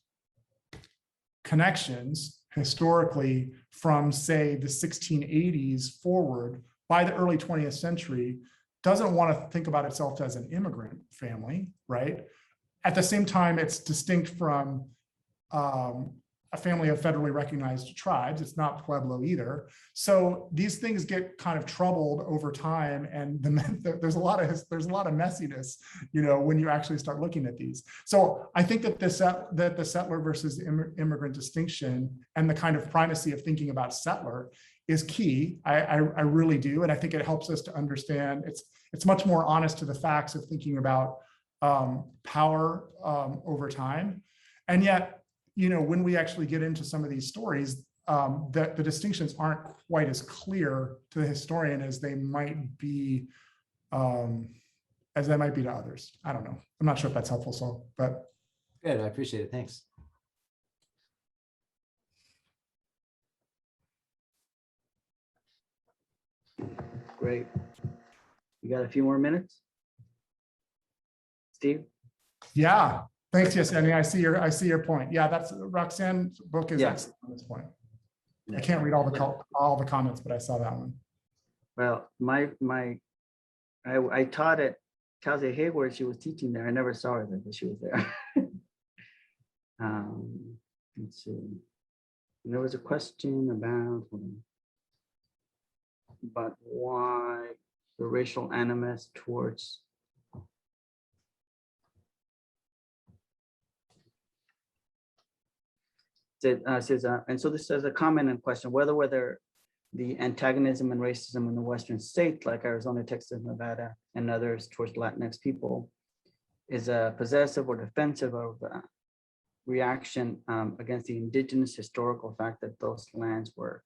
connections historically from, say, the 1680s forward, by the early 20th century, doesn't want to think about itself as an immigrant family, right? At the same time, it's distinct from a family of federally recognized tribes. It's not Pueblo either. So these things get kind of troubled over time, and there's a lot of messiness, when you actually start looking at these. So I think that the settler versus immigrant distinction and the kind of primacy of thinking about settler is key. I really do, and I think it helps us to understand. It's much more honest to the facts of thinking about power over time. And yet, when we actually get into some of these stories, the distinctions aren't quite as clear to the historian as they might be to others. I don't know. I'm not sure if that's helpful, so, but. Good, I appreciate it. Thanks. Great. You got a few more minutes? Steve? Yeah, thanks. Yes, I mean, I see your point. Yeah, that's Roxanne's book is Yeah. excellent on this point. I can't read all the comments, but I saw that one. Well, I taught at Cal State Hayward. She was teaching there. I never saw her there, but she was there. Let's see. There was a question about why the racial animus towards and so this is a comment and question whether the antagonism and racism in the Western states like Arizona, Texas, Nevada, and others towards Latinx people is a possessive or defensive of reaction against the indigenous historical fact that those lands were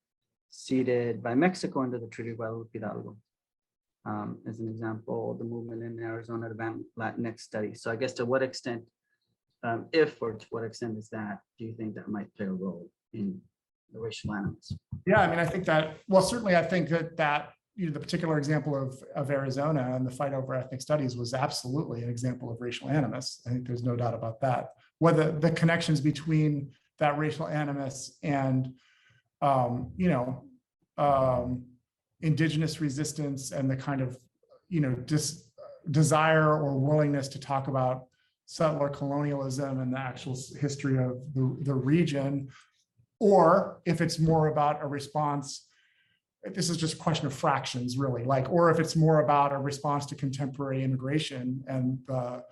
ceded by Mexico under the Treaty of Guadalupe Hidalgo. As an example, the movement in Arizona to Latinx studies. So I guess to what extent, if or to what extent is that, do you think that might play a role in the racial animus? Yeah, I mean, I think that, well, certainly I think that the particular example of Arizona and the fight over ethnic studies was absolutely an example of racial animus. I think there's no doubt about that. Whether the connections between that racial animus and, indigenous resistance and the kind of, desire or willingness to talk about settler colonialism and the actual history of the region, or if it's more about a response, this is just a question of fractions really, or if it's more about a response to contemporary immigration and the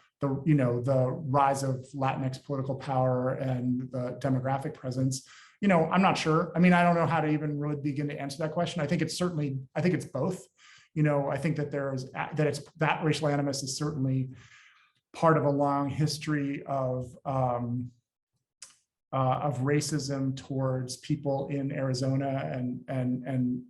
rise of Latinx political power and the demographic presence. I'm not sure. I mean, I don't know how to even really begin to answer that question. I think it's both. I think that that racial animus is certainly part of a long history of racism towards people in Arizona and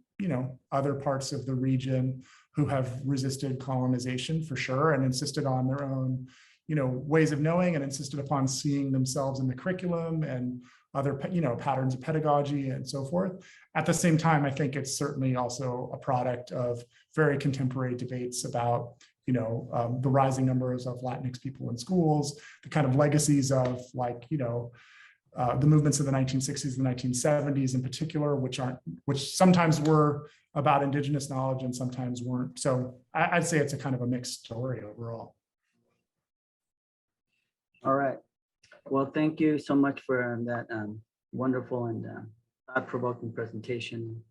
other parts of the region who have resisted colonization for sure and insisted on their own ways of knowing and insisted upon seeing themselves in the curriculum and other patterns of pedagogy and so forth. At the same time, I think it's certainly also a product of very contemporary debates about the rising numbers of Latinx people in schools, the kind of legacies of the movements of the 1960s and 1970s in particular, which sometimes were about indigenous knowledge and sometimes weren't. So I'd say it's a kind of a mixed story overall. All right. Well, thank you so much for that wonderful and thought-provoking presentation.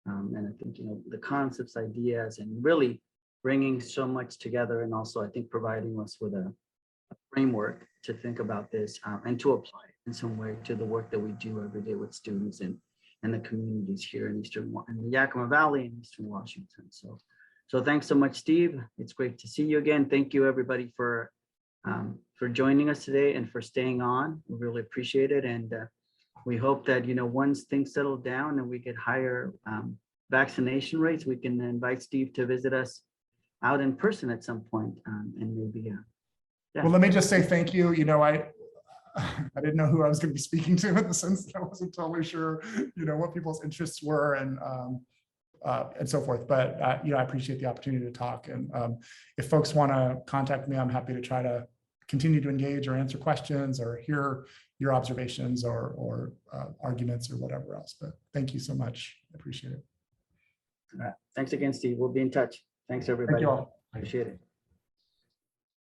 And I think, the concepts, ideas, and really bringing so much together, and also I think providing us with a framework to think about this and to apply it in some way to the work that we do every day with students and the communities here in the Yakima Valley and Eastern Washington. So thanks so much, Steve. It's great to see you again. Thank you, everybody, for joining us today and for staying on. We really appreciate it. And we hope that, once things settle down and we get higher vaccination rates, we can invite Steve to visit us out in person at some point and maybe. Yeah. Well, let me just say thank you. I didn't know who I was going to be speaking to in the sense that I wasn't totally sure, what people's interests were and so forth. But, I appreciate the opportunity to talk. And if folks want to contact me, I'm happy to try to continue to engage or answer questions or hear your observations or arguments or whatever else. But thank you so much. I appreciate it. All right. Thanks again, Steve. We'll be in touch. Thanks, everybody. Thank you all. Appreciate it.